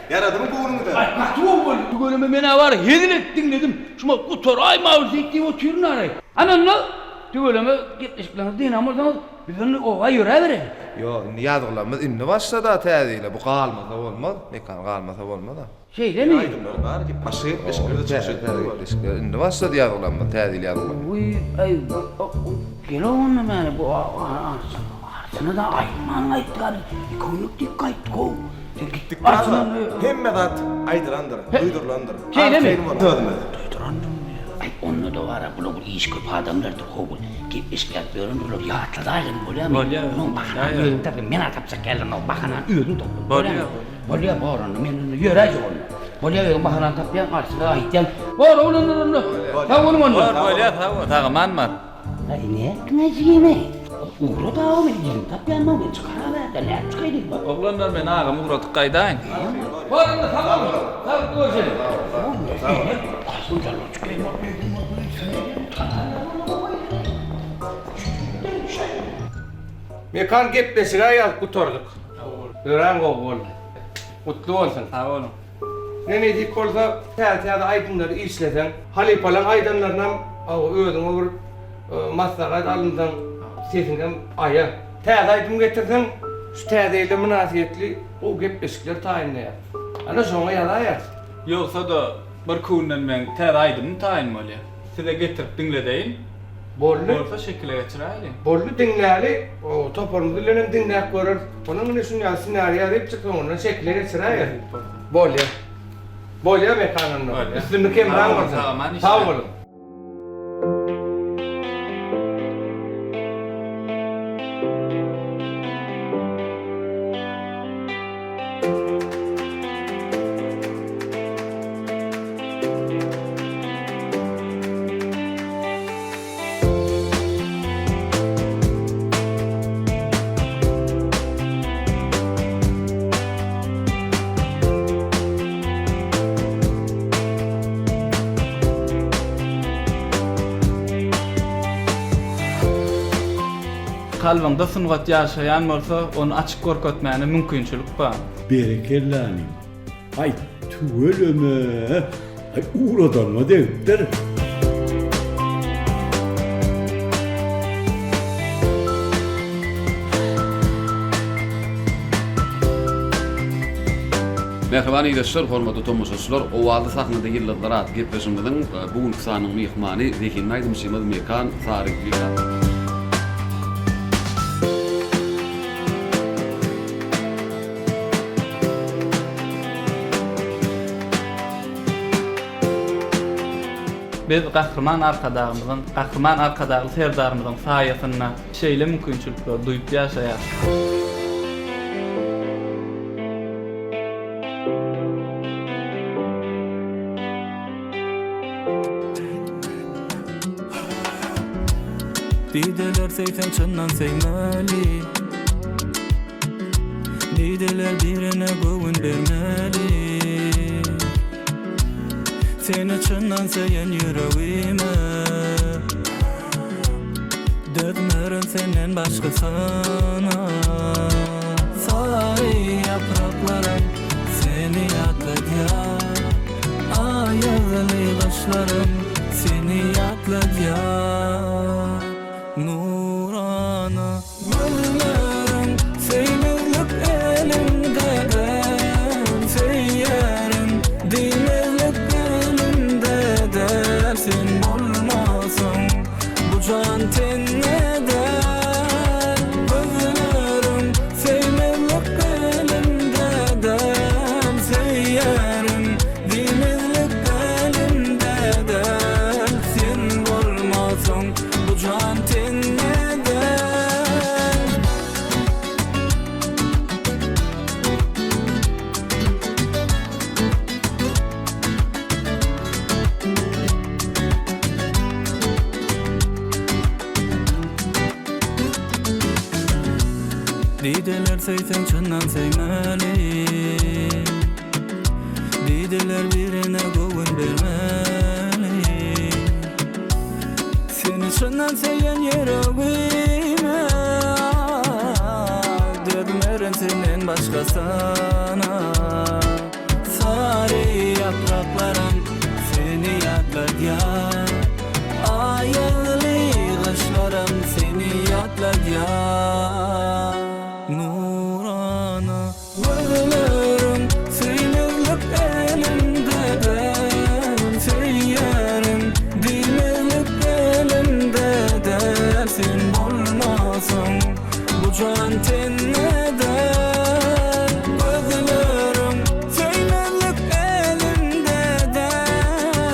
Yaradymy gownumda. Ay, bak gogollay, tübölümü mene var, hedilet dinledim. Şuma kutor ay mavzikdi o türün aray. Ananla tübölümü gitmişler dinamozdan bizden owa ýörebere. Yo, indi ýazgılarymyz indi başlady täzeyle. Bu galmasa bolmaz, mekan galmasa bolmaz da. Şeyle mi? Aydymlar bar, başyp eşikleri çykşyk. Indi başlady ýazgılarymyz, täzeyle ýazgılar. Uy, ay, gelo onu mene bu arsana da ayman aýtgar. Konup dikkat go. Gittik barma. Hemme zat aýdyrandyr, duýdurlandyr. Şeyle mi? Dödüme. Ay, onu da var, bunu bu iş köp adamlardır kovul. Gitmişler böyle olur, yatla dairem bolýar mı? Bolýar. Onun bakana öýün tabi, men atapsa geldim o bakana öýün toplu. Bolýar. Bolýar, borunu, men ýöräj onu. Bolýar, öýün bakana tapýan, arsyna aýtýan. Bor, onu. Sag onu. Bolýar, tagman bar. Ay, ne? Näjime? Uğra dağı men tapýan mı? Çıkaraberdi, ne çıkaydık bak. Oglanlar men agam uğratyk gaýdaýyn. Bor, onu sag onu. Sag görsün. Asıl canım çıkayım. Mekan gepleşige ýazyp gutarduk. Ören gowy boldy. Gutly bolsun. Sağ olun. Nene dik bolsa, täze aýdymlary işlesen, halipalaň aýdymlaryndan özüňe bir maslahat alyndan, sesiňden aýa. Täze aýdym getirsen, şu täzeyle münasibetli o gepleşikler taýinleýär. Ana şoňa ýazaýar. Ýoksa da bir künden men täze aýdym taýin bolýar. Size getirip dinledeýin. Bolly. Bolsa şekile geçiräýin. Bolly dinläli, o toparymyzy bilen dinläp görür. Onuň bilen şunu senariýa diýip çykýan, onu şekile geçiräýär. Bolýar. Bolýar mekanynda. Üstünde kim var bolsa? Sağ bolun. kalbinde sungat yaşayan bolsa onu açyk gorkatmagyna mümkinçilik bar. Berekellanim. Ay tüöleme. Ay uğradan mı deyipdir? Merhaba dostlar, hormatly tomoshaçylar. Owaldy sahnada ýyllarlar at gepleşimden bugünkü sanyň mehmany Zekin Aýdymsyz Mekan Saryk Bilen. Biz gahrman arkadagy serdarymyzyň saýasyna şeýle mümkinçilikler duýup ýaşaýar. Dideler seysen çyndan seýmeli, dideler birine göwün bermeli. Seni çyndan seýen ýüregime, dökmerin senden başgasyna. Sary ýapraklarym seni ýatladýar, aýaly gaşlarym seni ýatladýar. Nurana gözlerim seýmezlik elimdeden, seýerim diýmezlik elimdeden. Sen bolmasaň bu can tenneden, gözlerim seýmezlik elimdeden, seýerim diýmezlik elimdeden. Sen bolmasaň bu can dideler seýsen çyndan seýmeli, dideler birine göwün bermeli. Seni çyndan seýen ýüregime, dökmerin senden başgasyna. Sary ýapraklarym seni ýatladýar, aýaly gaşlarym seni ýatladýar. Nurana gözlerim seýmezlik elimdeden, seýerim diýmezlik elimdeden. Sen bolmasaň bu can tenneden, gözlerim seýmezlik elimdeden,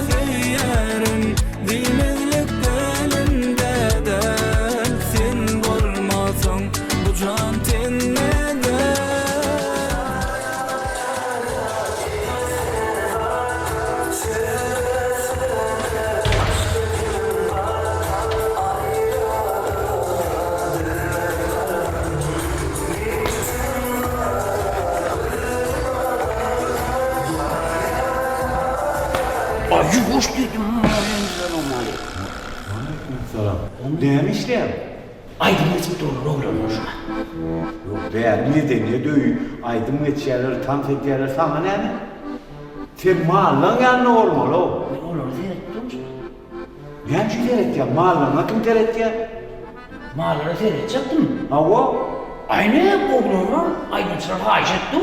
seýerim diýmezlik elimdeden. Sen bolmasaň bu can Ayy hoş dedim. Selam. Demişler. Aydın geçip doğru oğlanmış. Yok değer, niye deniyor döyü? Aydın geçerler, tam teklerler sana ne? Sen mahallan yanına olmalı o. Ben oğlanı seyrettim. Ne şey seyretti ya? Mahallana kim seyretti ya? Mahallana seyredecektim. Hava? Aynı oğlanlar. Aydın sıra haiş etti.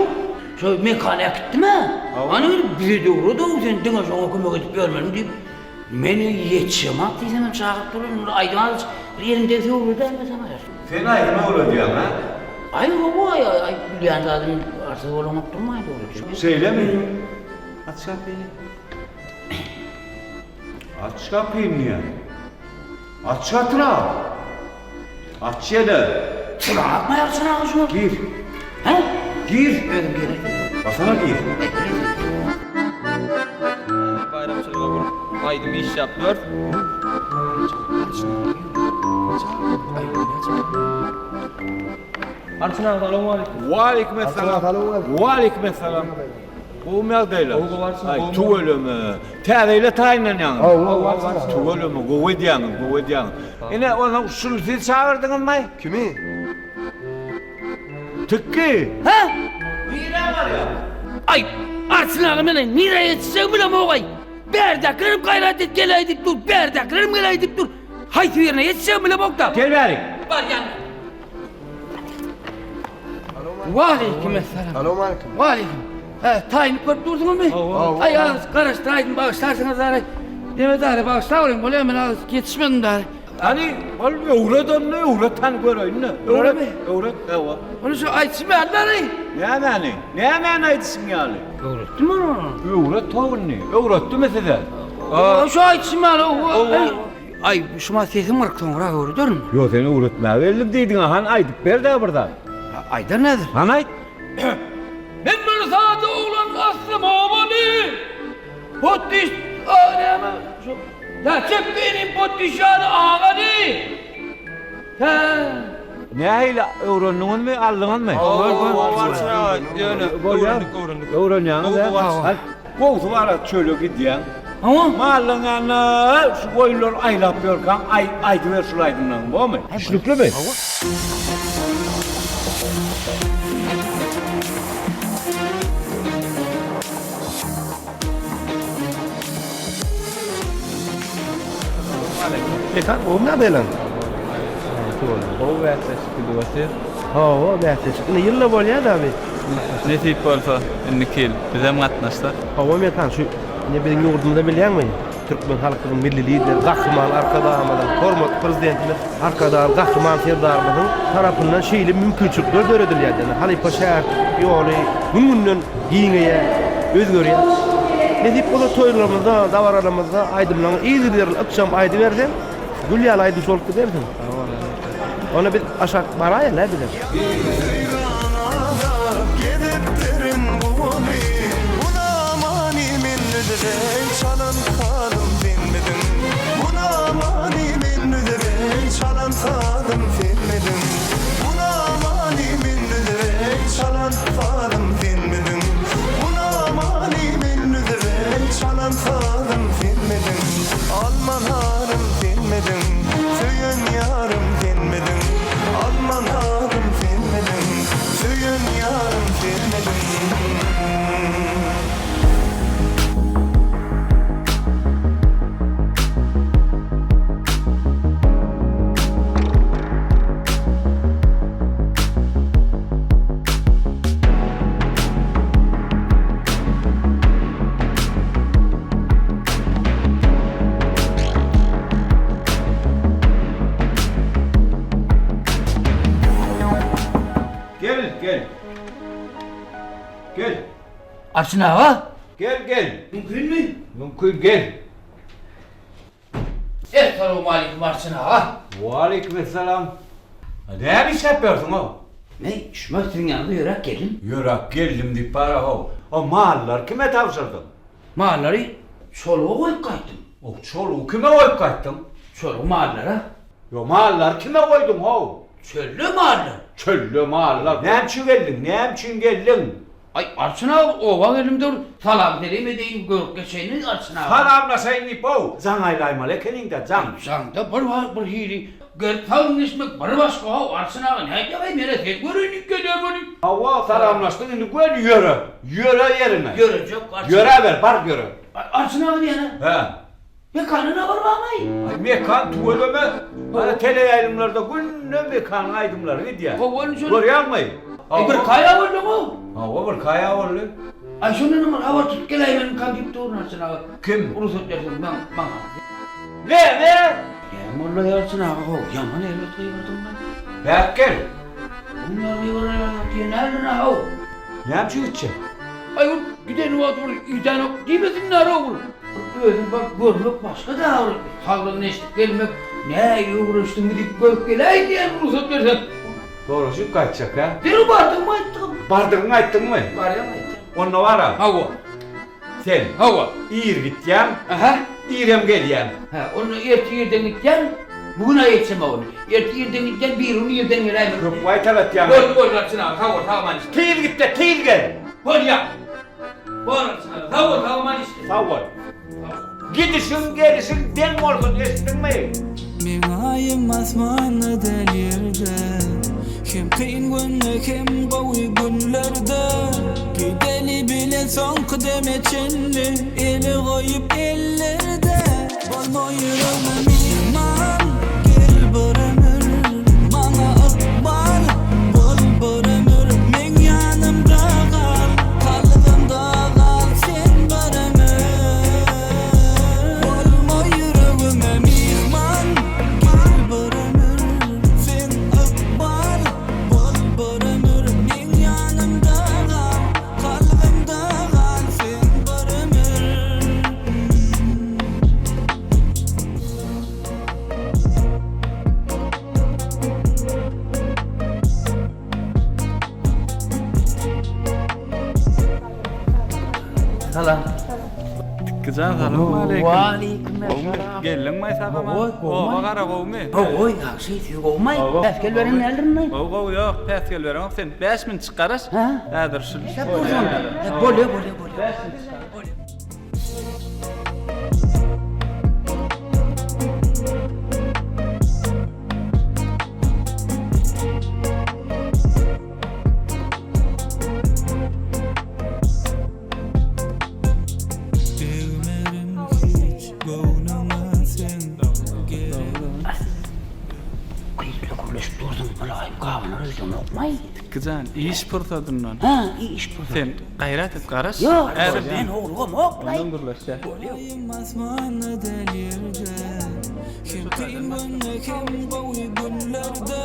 Şöyle mekana gitti mi? Hani öyle bir doğru da sen dine şoğa kömek edip görmedim deyip beni yetişemek diysem çağırıp durur. Aydın ağaç yerinde doğru der mi sana? Sen Aydın'a öyle diyorsun ha? Ay baba ay bilen zaten artık olamak durmaydı öyle. Söyle mi? Aç kapıyı. Aç kapıyı niye? Aç katıra. Aç yedi. Çırak mı yaksın ağzına? Gir. He? Gir. Öyle gir. Basana gir. Bayramçılığa vurup Aydın bir iş yapıyor. Arçın abi, selamun aleyküm. Ve aleykümselam. Ve aleykümselam. O mağdayla. Ay tuvelimi. Täzeyle taýynlan ýaňy. Tuvelimi gowy diýäň. Ene onu usul siz çağırdyňmy? Kimi? Tükki. Ha? Mira var ya. Ay, Arslan mene nire yetişsek bile moğay. Berde kırıp gayret et gel edip dur. Berde kırıp gel edip dur. Haydi yerine yetişsek bile bokta. Gel bari. Var yani. Aleykümselam. Aleyküm. Aleyküm. Tayin koyup durdunuz mu? Ay ağız karıştıraydın bağışlarsınız ağrı. Demet ağrı bağışlar olayım. Böyle hemen ağız yetişmedim de ağrı. Hani öwredan ne öwretan göreyim ne? Öwre mi? Öwret ewa. Onu şu aytsın mı ağrı? Ne mani aytsın ýaly? Öwrettim onu. Öwret tawunny. Öwretdi mesele. Şu aytsın mı ağrı? Ay şuma sesim ırktan ora öwredin mi? Yo seni öwretmäge geldim diýdiň han aýdyp berdi burada. Ayda nedir? Han aýt. Ben bir saat oğlan aslım abani. Pottiş ağrama. Gerçek benim pottişanı ağani. Ha. Ne aýla öwrendiňiz mi, aldyňyz mı? Öwrenýäňiz. Gowy bara çöle gidýän. Ama malyňyny şu goýlar aýlap ýörgän, aýdy ber şulaýdyňdan, bolmy? Şlüklümi? Ekan, o ne belan? O wäsles gidiyorsa. O behtiş. Ne yılla bolýar da abi? Nesip bolsa indi kel. Bizem gatnaşda. Hava mekan şu ne bilin ýurdunda bilýärmi? Türkmen halkynyň milli lideri Gahryman Arkadaýamadan hormat prezidentimiz Arkadaýam Gahryman Serdaryň tarapyndan şeýle mümkinçilikler göredilýär. Halipa şäher ýoly gününden giňeýe özgörýär. Nesip bola toýlarymyzda, dawaralarymyzda aýdymlaryň iýdiler, akşam aýdy bersen, gülýär aýdy şolukdy bersen. Ona bir aşak baraýa la bilen. Alman hanım dinmedin, söyün yarım dinmedin. Alman hanım dinmedin, söyün yarım dinmedin. Gel. Arslan ağa. Gel. Mümkün mü? Mümkün gel. Esselamu aleyküm Arslan ağa. Wa aleykümselam. Ne bir şey yapıyorsun o? Ne? Şümaksin yanında yürek gelin. Yürek geldim di para o. O mallar kime tavsırdın? Malları çoluğa koyup kayttım. O çoluğu kime koyup kayttın? Çoluk mallara. Yo mallar kime koydun o? Çöllü mallar. Çöllü mallar. Ne için geldin? Ay Arslan ağa ova elimde salam dereyim edeyim görüp geçeyini Arslan ağa. Salamla sen ipo. Zanaylayma lekenin de zan. Zanda bir hiri. Gertalın ismek bir başka ha Arslan ağa ne yapayım yere tek görünük geliyor bunu. Hava salamlaştın indi gel yürü. Yürü yerine. Görecek Arslan. Yürü ver bar yürü. Arslan ağa diyene. He. Mekanına var bağmayın. Ay mekan tuvaleme. Bana tele yayınlarda günle mekan aydımlar gidiyor. Görüyor musun? Bir kaya var mu? Hava bir kaya var. Ay şunun numara hava tut gelay benim kandip doğru Arslan ağa. Kim? Urusut dersin bana. Ne? Ya vallahi Arslan ağa yaman elbet kıyırdım ben. Bak gel. Bunlar bir oraya diye nereden ağa? Ne yapıyorsun içe? Ay giden o dur giden o gibesin ne ağa olur? Özüm bak görmek başka da olur. Sağlığın eşlik gelmek ne uğraştın gidip görüp gelay diye urusut dersin. Doğrusu kaçacak ha? Bir bardın mı ettim? Bardın mı ettin mi? Var ya mı ettim? Onunla var ha? Hava. Sen? Hava. İyir gideceğim. Aha. İyirem geleceğim. Ha onu yerden gideceğim. Bugün ayetsem onu. Yerden gideceğim bir onu yerden geleyim. Vay talat ya. Gol Arslan ağa hava tamam. Teyir git de teyir gel. Gol ya. Var sana. Tamam işte. Sağ ol. Gidişin gelişin den olsun estin mi? Men ayım asmanı del yerde Hem kıyın günlük hem qawi günlerde Gideli bile son kıdeme çenli Eli koyup ellerde Bolma yüreğime mihman Gel bıramır Bana ıkbal Bol bıramır Men yanımda kal Kalbimda kal sen bıramır Bolma yüreğime mihman Gel bıramır Sen ıkbal Bol bıramır Men yanımda kal Kalbimda kal sen bıramır Salam. Güzel salam aleyküm. Wa aleykümselam. Gelin mi sabama? Oy, O qara qowmi. Oy, yaxshi etiyor olmay. Peskel verin eldirmay. O yok, peskel verin. Sen 5 min çıkarız. Hadir şu. Bole. Sevmerim hiç Gönlüme sen gerek Kıyıkla kurleşip durdum. Mulayim kahvını rızdım olmay. Güzel, iş pırtadından. Ha, iş pırtadından. Sen gayret et qarış. Yok, ben oğlum oklay. Ondan birleşe. Ayım asmanı del yerde Hem kıyın günlük hem qawi günlerde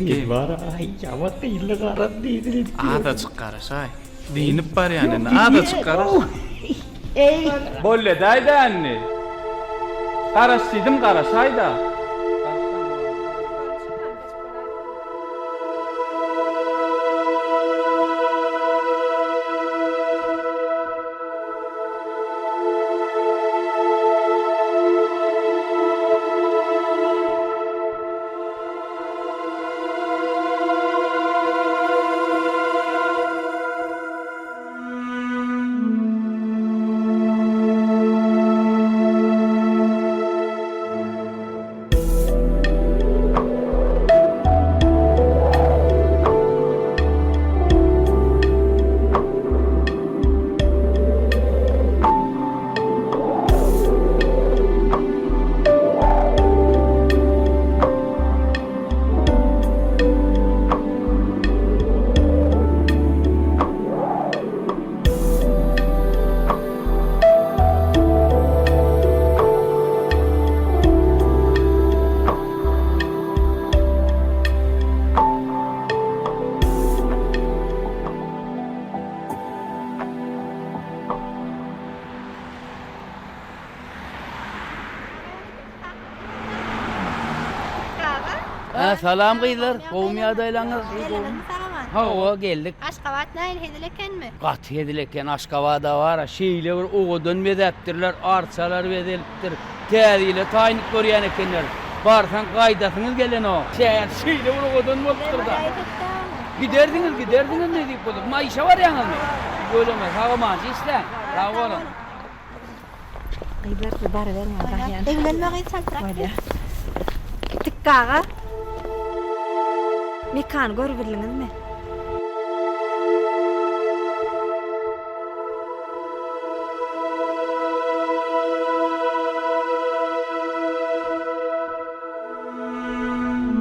Gel. Var ay yava kıyılı karan değildir. Ada çıkarış ay. Dinip var yani. Ada çıkarış. Ey. Bolle dayda anne. Qarasıydım qarasayda. Salam kıyılar. Kovmi adaylanır. Ha geldik. Aşkabat neyin hedileken mi? Kat hedileken Aşkavada var. Şeyle var. Oğudun medettirler. Arsalar vedeliptir. Tediyle tayinlik görüyen ekenler. Barsan kaydasınız gelen o. Şeyle var oğudun bolup da. Giderdiniz ne deyip bulduk. Maişe var yanıl mı? Böyle mi? Sağa mancı islen. Sağ olun. Kıyılar bir bari verme bak yani. Evlenme kıyısaltırak. Tıkkağa. Mekan görübildiniz mi?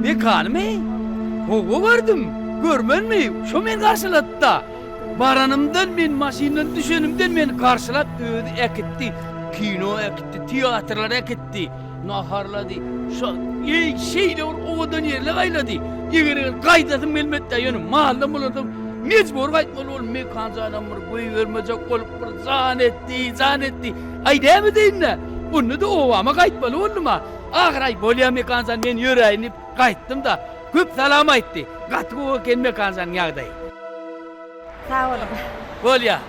Mekan mı? Oğu vardım. Görmen mi? Şu men karşıladı da. Baranımdan men maşinden düşenimden men karşılat ödü ekitti. Kino ekitti, tiyatrlar ekitti. Naharladı. Şu şeyle oğudan yerle kayladı. Yegeri kaydadım elbette yönüm. Mahallem olurdum. Mecbur kaytmalı ol. Mekan zanamır. Koyu vermeyecek olup zanetti. Ay değil mi deyin ne? Onu da ovama kaytmalı oldum ha. Ahray bolya mekan zan men yüreğinip kayttım da. Köp salama etti. Katı o ken mekan zan yağday. Sağ olun. Bolya.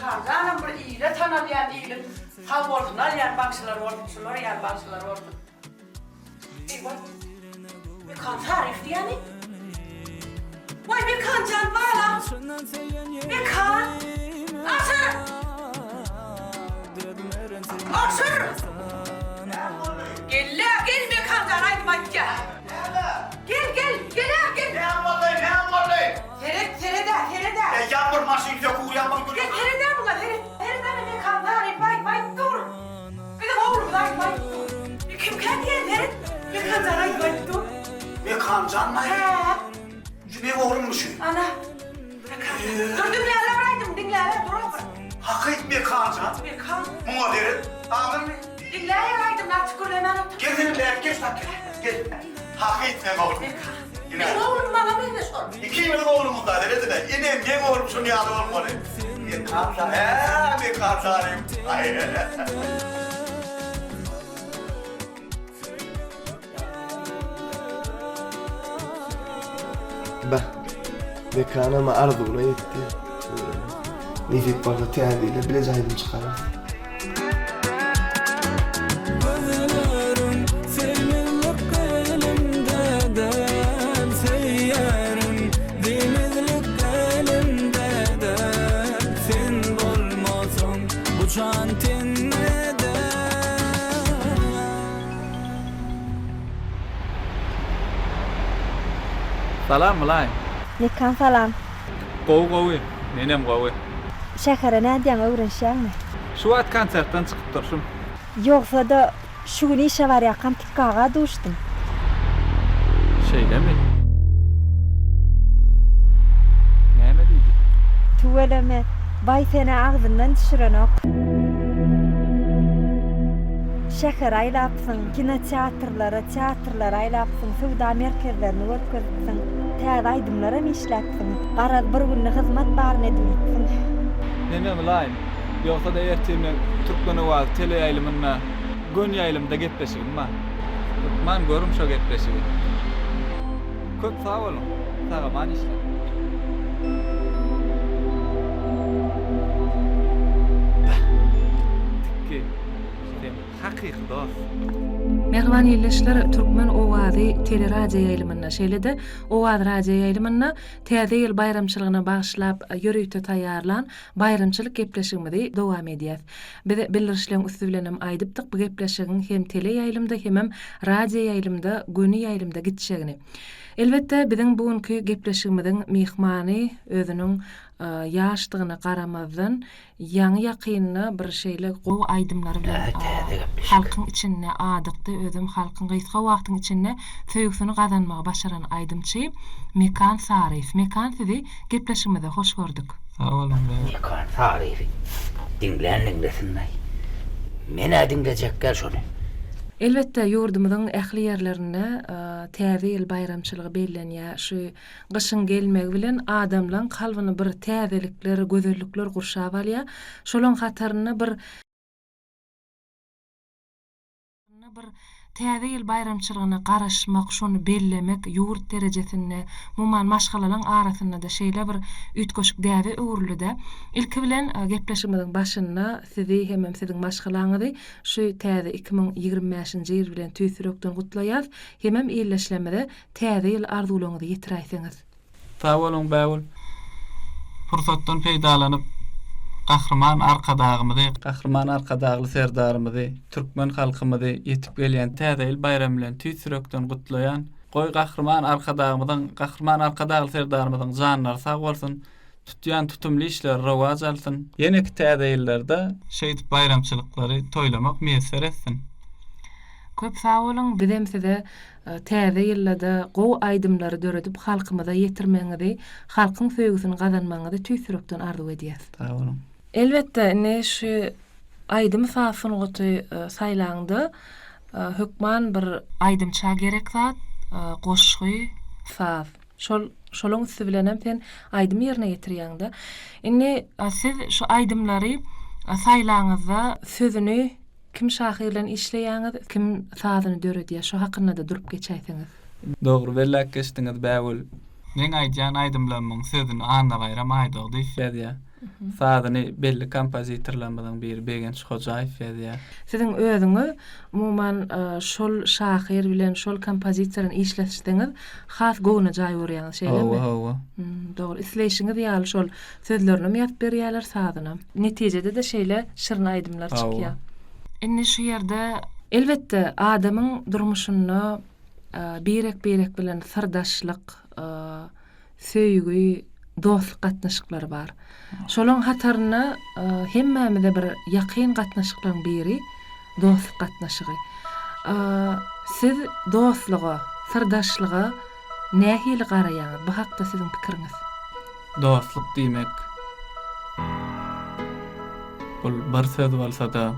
Kancanım bir iyile tanıyan iyile. Ham oldular yani bakşılar oldu, şunlar yani bakşılar oldu. Eyvah. Bir kan tarif yani. Vay bir kan can bana. Bir kan. Asır. Asır. Gel bir kan can haydi bak gel. Gel. Ne vallahi. Terede. Yağmur maşın yok, yağmur Gel görüyor. terede bunlar, terede bir kan tarif, vay dur. Bir de oğlum vay dur. Kim kan diye bir kan can vay dur. Bir kancan mı? Bir oğlummuş. Ana. Dur dinle dur. Hakik bir kancan. Bir kan. Muğa derin. Ağın. Dinle nasıl kurlemen otur. Gel, geç lan gel. Hakik ne oğlum? Bir oğlum bana bir sor. İkimiz oğlumuz da dedi de. Yine ben oğlum şunu yadı olmalı. Bir kancan. Bir kancanım. Bah, mekanıma arzuna yetti. Nefik barda teadiyle bileceğim çıkarım. Gözlerim sevinlik elimde del seyyarım demizlik elimde del sen olmasan bu can tenmede. Salam mulay. Nekan salam. Qow. Nenem qow. Şäherä nädýän öwrenşäňmi? Şu wagt konsertdan çykyp durşum. Ýogsa da şu güni işe barýakan tikkaga duşdum. Şeydemi? Näme diýdi? Tuweleme bay seni agzyndan düşürenok. Şäher aýlapsyň, kinoteatrlara, teatrlara aýlapsyň, sowda merkezlerini götközüpsiň, täze aýdymlara işläpsiň, garaz bir günni hyzmat baryna edipsiň. Näme mulay? Ýogsa da erteme Türkmeni waz tele ýaýlymyna gön ýaýlymda gepleşigim ma. Man görüm şo gepleşigi. Köp sağ olun. Sağa man işler. Ki hakyky dost. Merwan ýerleşler Türkmen owazy teleradio ýaýlymyna şeýle-de owaz radio ýaýlymyna täze ýyl bayramçylygyna bagyşlap ýörükde taýýarlan bayramçylyk gepleşigimizi dowam edýär. Biz bildirişleň üstü bilenem aýdypdyk bu gepleşigiň hem tele ýaýlymda hem radio ýaýlymda göni ýaýlymda gitşegini. Elbette biziň bugünkü gepleşigimiziň mihmany özüniň ýaşdygyna garamazdan ýaňy ýakynyna bir şeýle gowy aýdymlary bilen halkyň içinde adykdy özüm halkyň gysga wagtyň içinde söýgüsini gazanmagy başaran aýdymçy Mekan Sarif. Mekan sizi gepleşigimize hoş gördük. Sağ olun. Mekan Sarif. Dinlesinler. Mene dinleyecekler şunu. Elbette ýurdumyzyň ähli ýerlerinde täze ýyl bayramçylygy bellenýär. Şu gyşyň gelmegi bilen adamlaryň kalbyny bir täzelikler, gözellikler gurşap alýar. Şolaň hataryna bir täze ýyl bayramçylygyna garaşmak, şonu bellemek ýurt derejesinde, muman maşgalalaryň arasynda da şeýle bir ütköşük däze öwrülde. Ilki bilen gepleşigimiziň başynda sizi hem siziň maşgalaňyzy şu täze 2025-nji ýyl bilen tüýsürekden gutlaýar. Hem ýerleşlemede täze ýyl arzularyňyzy ýetiräýsiňiz. Sağ olun Bäwul. Fursatdan peýdalanyp Gahrman arkadagly serdarymyzy, Türkmen halkymyzy ýetip gelýän täze ýyl bayram bilen tüýsürekden gutlaýan goý Gahrman arkadagly serdarymyzyň janlary sag bolsun, tutýan tutumly işler rowaj alsyn. Ýene-ki täze ýyllerde şeýdip bayramçylyklary toýlamak meýser etsin. Köp sağ olun. Bizem size täze ýyllarda gowy aýdymlary döredip halkymyza ýetirmeňizi, halkyň söýgüsini gazanmaňyzy tüýsürekden arzu edýäs. Sağ olun. Elbette ne şu aýdym safyny goty saýlandy. Hökman bir aýdymça gerek zat, goşgy, saf. Şolaň üstü bilenem sen aýdym ýerine ýetirýäňde. Indi siz şu aýdymlary saýlaňyzda sözüni kim şahyrlan işleýäňiz, kim sazyny döredýär, şu hakynda da durup geçäýsiňiz. Dogry bellek geçdiňiz Bäwul. Men aýdýan aýdymlaryň sözüni anda bayram aýdygdy. Sadyny belli kompozitorlarymyň biri Begenç Hojaýew ýa. Siziň özüňi umuman şol şahyr bilen şol kompozitoryny işletişdiňiz has gowuna jaý berýäňiz şeýlemi? Hawa. Dogry. Isleýişiňiz ýaly şol sözlerini ýazyp berýärler sadyna. Netijede de şeýle şyryny aýdymlar çykýar. Indi şu ýerde elbetde adamyň durmuşyny birek bilen sırdaşlyk, söýgü, dostlyk gatnaşyklary bar. Şolaň hataryna hemmämide bir ýakyn gatnaşyklaryň biri dostlyk gatnaşygy. Siz dostlyga, sırdaşlyga nähili garaýaňyz? Bu hakda siziň pikiriňiz? Dostlyk diýmek bul bir söz bolsa da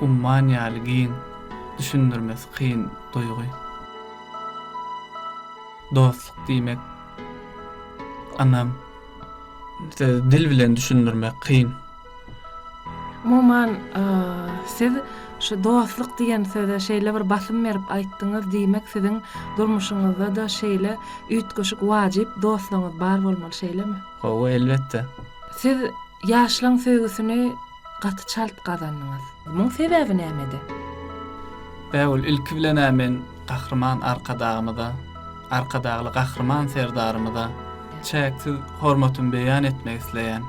umman ýaly düşündirmesi kıyın duygu. Dostluk diýmek anam dil bilen düşündirmek kıyın. Umuman siz şu dostluk diýen söze şeýle bir basym berip aýtdyňyz diýmek siziň durmuşyňyzda da şeýle üýtgeşik wajyp dostlugyňyz bar bolmaly şeýlemi? Hawa elbetde. Siz ýaşlaň söýgüsini gaty çalp gazandyňyz. Muň sebebi nämedi? Bäwul ilki bilen men gahrman arkadagly gahrman serdarymyda çäksiz hormatymy beýan etmek isleýän,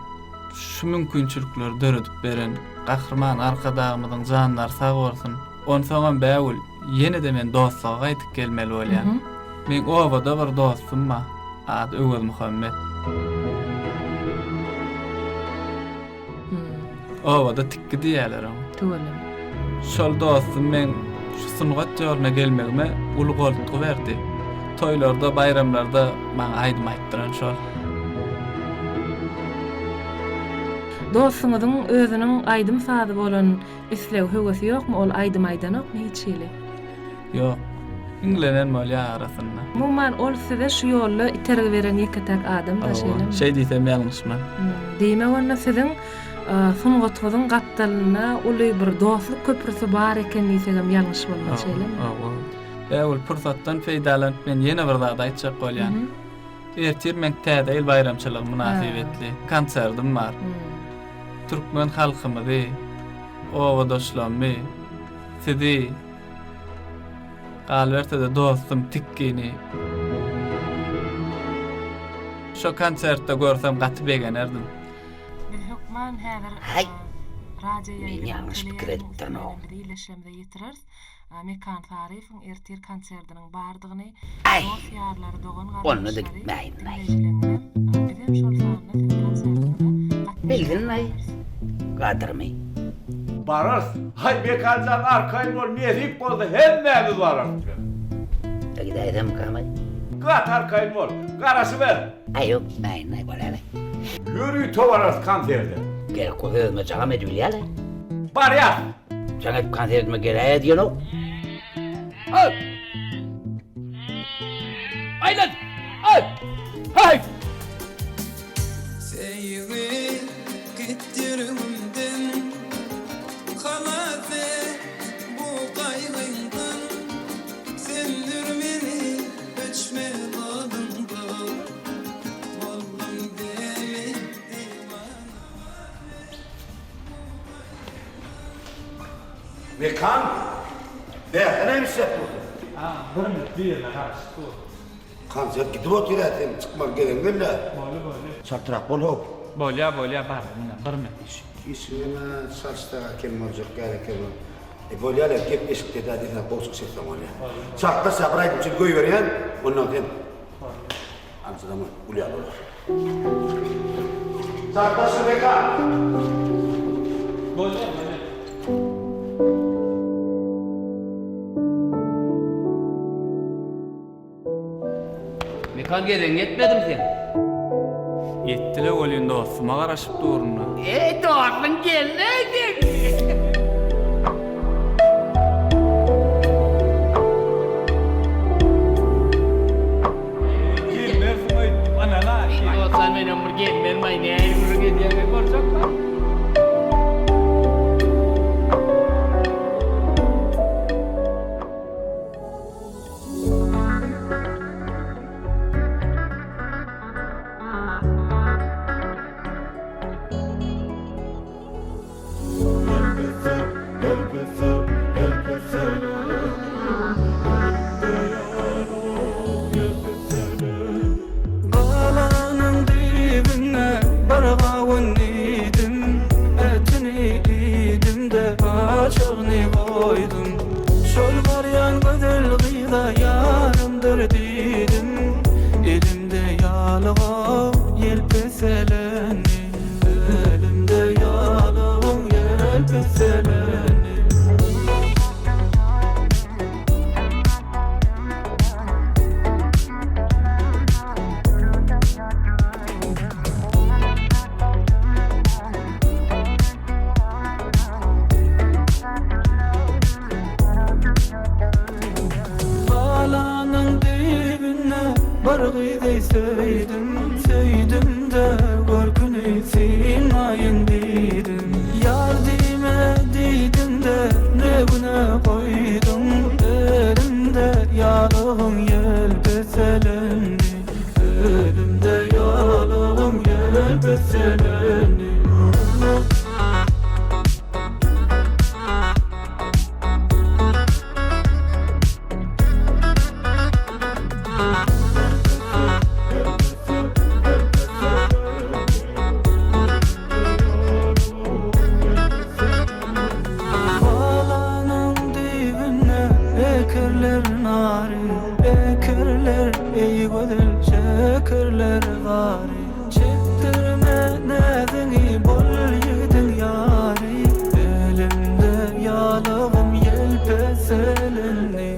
şu mümkinçilikleri döredip beren gahrman arkadagymyň janlary sag bolsun. Onsoňam bäwul ýene-de men dostluğa gaýtyp gelmeli bolýan. Men owada bir dostum bar, ady Öwel Muhammed. Owada tikki diýerler onu. Töwelim. Şol dostum men şu sungat ýoluna gelmegime ulu goltugy berdi. Toýlarda, bayramlarda maňa aýdym aýtdyran şol. Dostuňyzyň özüniň aýdym sady bolan islew höwesi ýokmy? Ol aýdym aýdanokmy hiç ýeli? Ýok. İnglenen molya arasynda. Umuman ol size şu ýolla itergi beren ýeketek adam da şeýle. Şey diýsem ýalňyşman. Diýme onda siziň sungatyň gatdalyna uly bir dostlyk köprüsi bar eken diýsem ýalňyş bolmaz şeýlemi? Bäwul pursatdan feýdalanyp men ýene bir zat aýtjak bolýan. Ertir men täze bayramçylyk münasibetli konsertim bar. Türkmen halkymyzy, owadoşlamy, sizi albertede dostum tikkini. Şo konsertde görsem gaty begenerdim. Hukman häzir Hay. Men ýalňyş pikir edipdirm o. Birleşmede ýetirers. Mekan Tarifiň ertir konsertiniň bardygyny dost ýarlary dogan Onu da gitmeyin. Bilginmey. Gadyrmy. Barars. Hay bekancan arkaýyn bol, nezip boldy, hemmämiz barars. Gideýdim kamay. Gat arkaýyn bol, garaşy ber. Aýok, näme bolýar? Yürüy tovaras konserde. Gerek gözüme çağam edilýär. Bar ýa. Çağat konsertime gerek diýeno. Ay! Aylan! Ay! Hay! Seyri gittirimden Kalade bu gaýgyňdan Sendir meni öçme dalımdan Vallum demedi Mekan. Bähne işlep bu. Bir minut diýerler garaşy. Konsept gidip oturýar, çykmak gerek belle. Çatrak bol hop. Bolýa bar, mena bir minut. İsmini saçtaga kelmejek gerek yok. Bolýar gep eşikde de diýen bozuk seslen bolýar. Çakda sabraýdyp çyk goý berýän, ondan hem. Ançydan bolýar bolar. Çakda şebeka. Bolýar. Mekan gelen yetmedim sen. Yettile bolýan dostuma garaşyp durunna. Dostun geldi. Sen benim bir gelmen mayne yürü gidiyor borcak mı? Şol garyan gözel gıyda yarımdır didim. Elimde yalığa yelpeseleni, elimde yalığım yelpeseleni. Balanın dibine bargıydey söydim de görkünü silmayın dedim. Yardime dedim de ne güne koydum, elimde yalığım yelpeselendi, elimde yalığım yelpeselendi. Balanın dibine ekerler nari, ekerler ey gödel şekerler gari. Çektirme nedeni bol yedin yari, elimde yalığım yelpeselendi,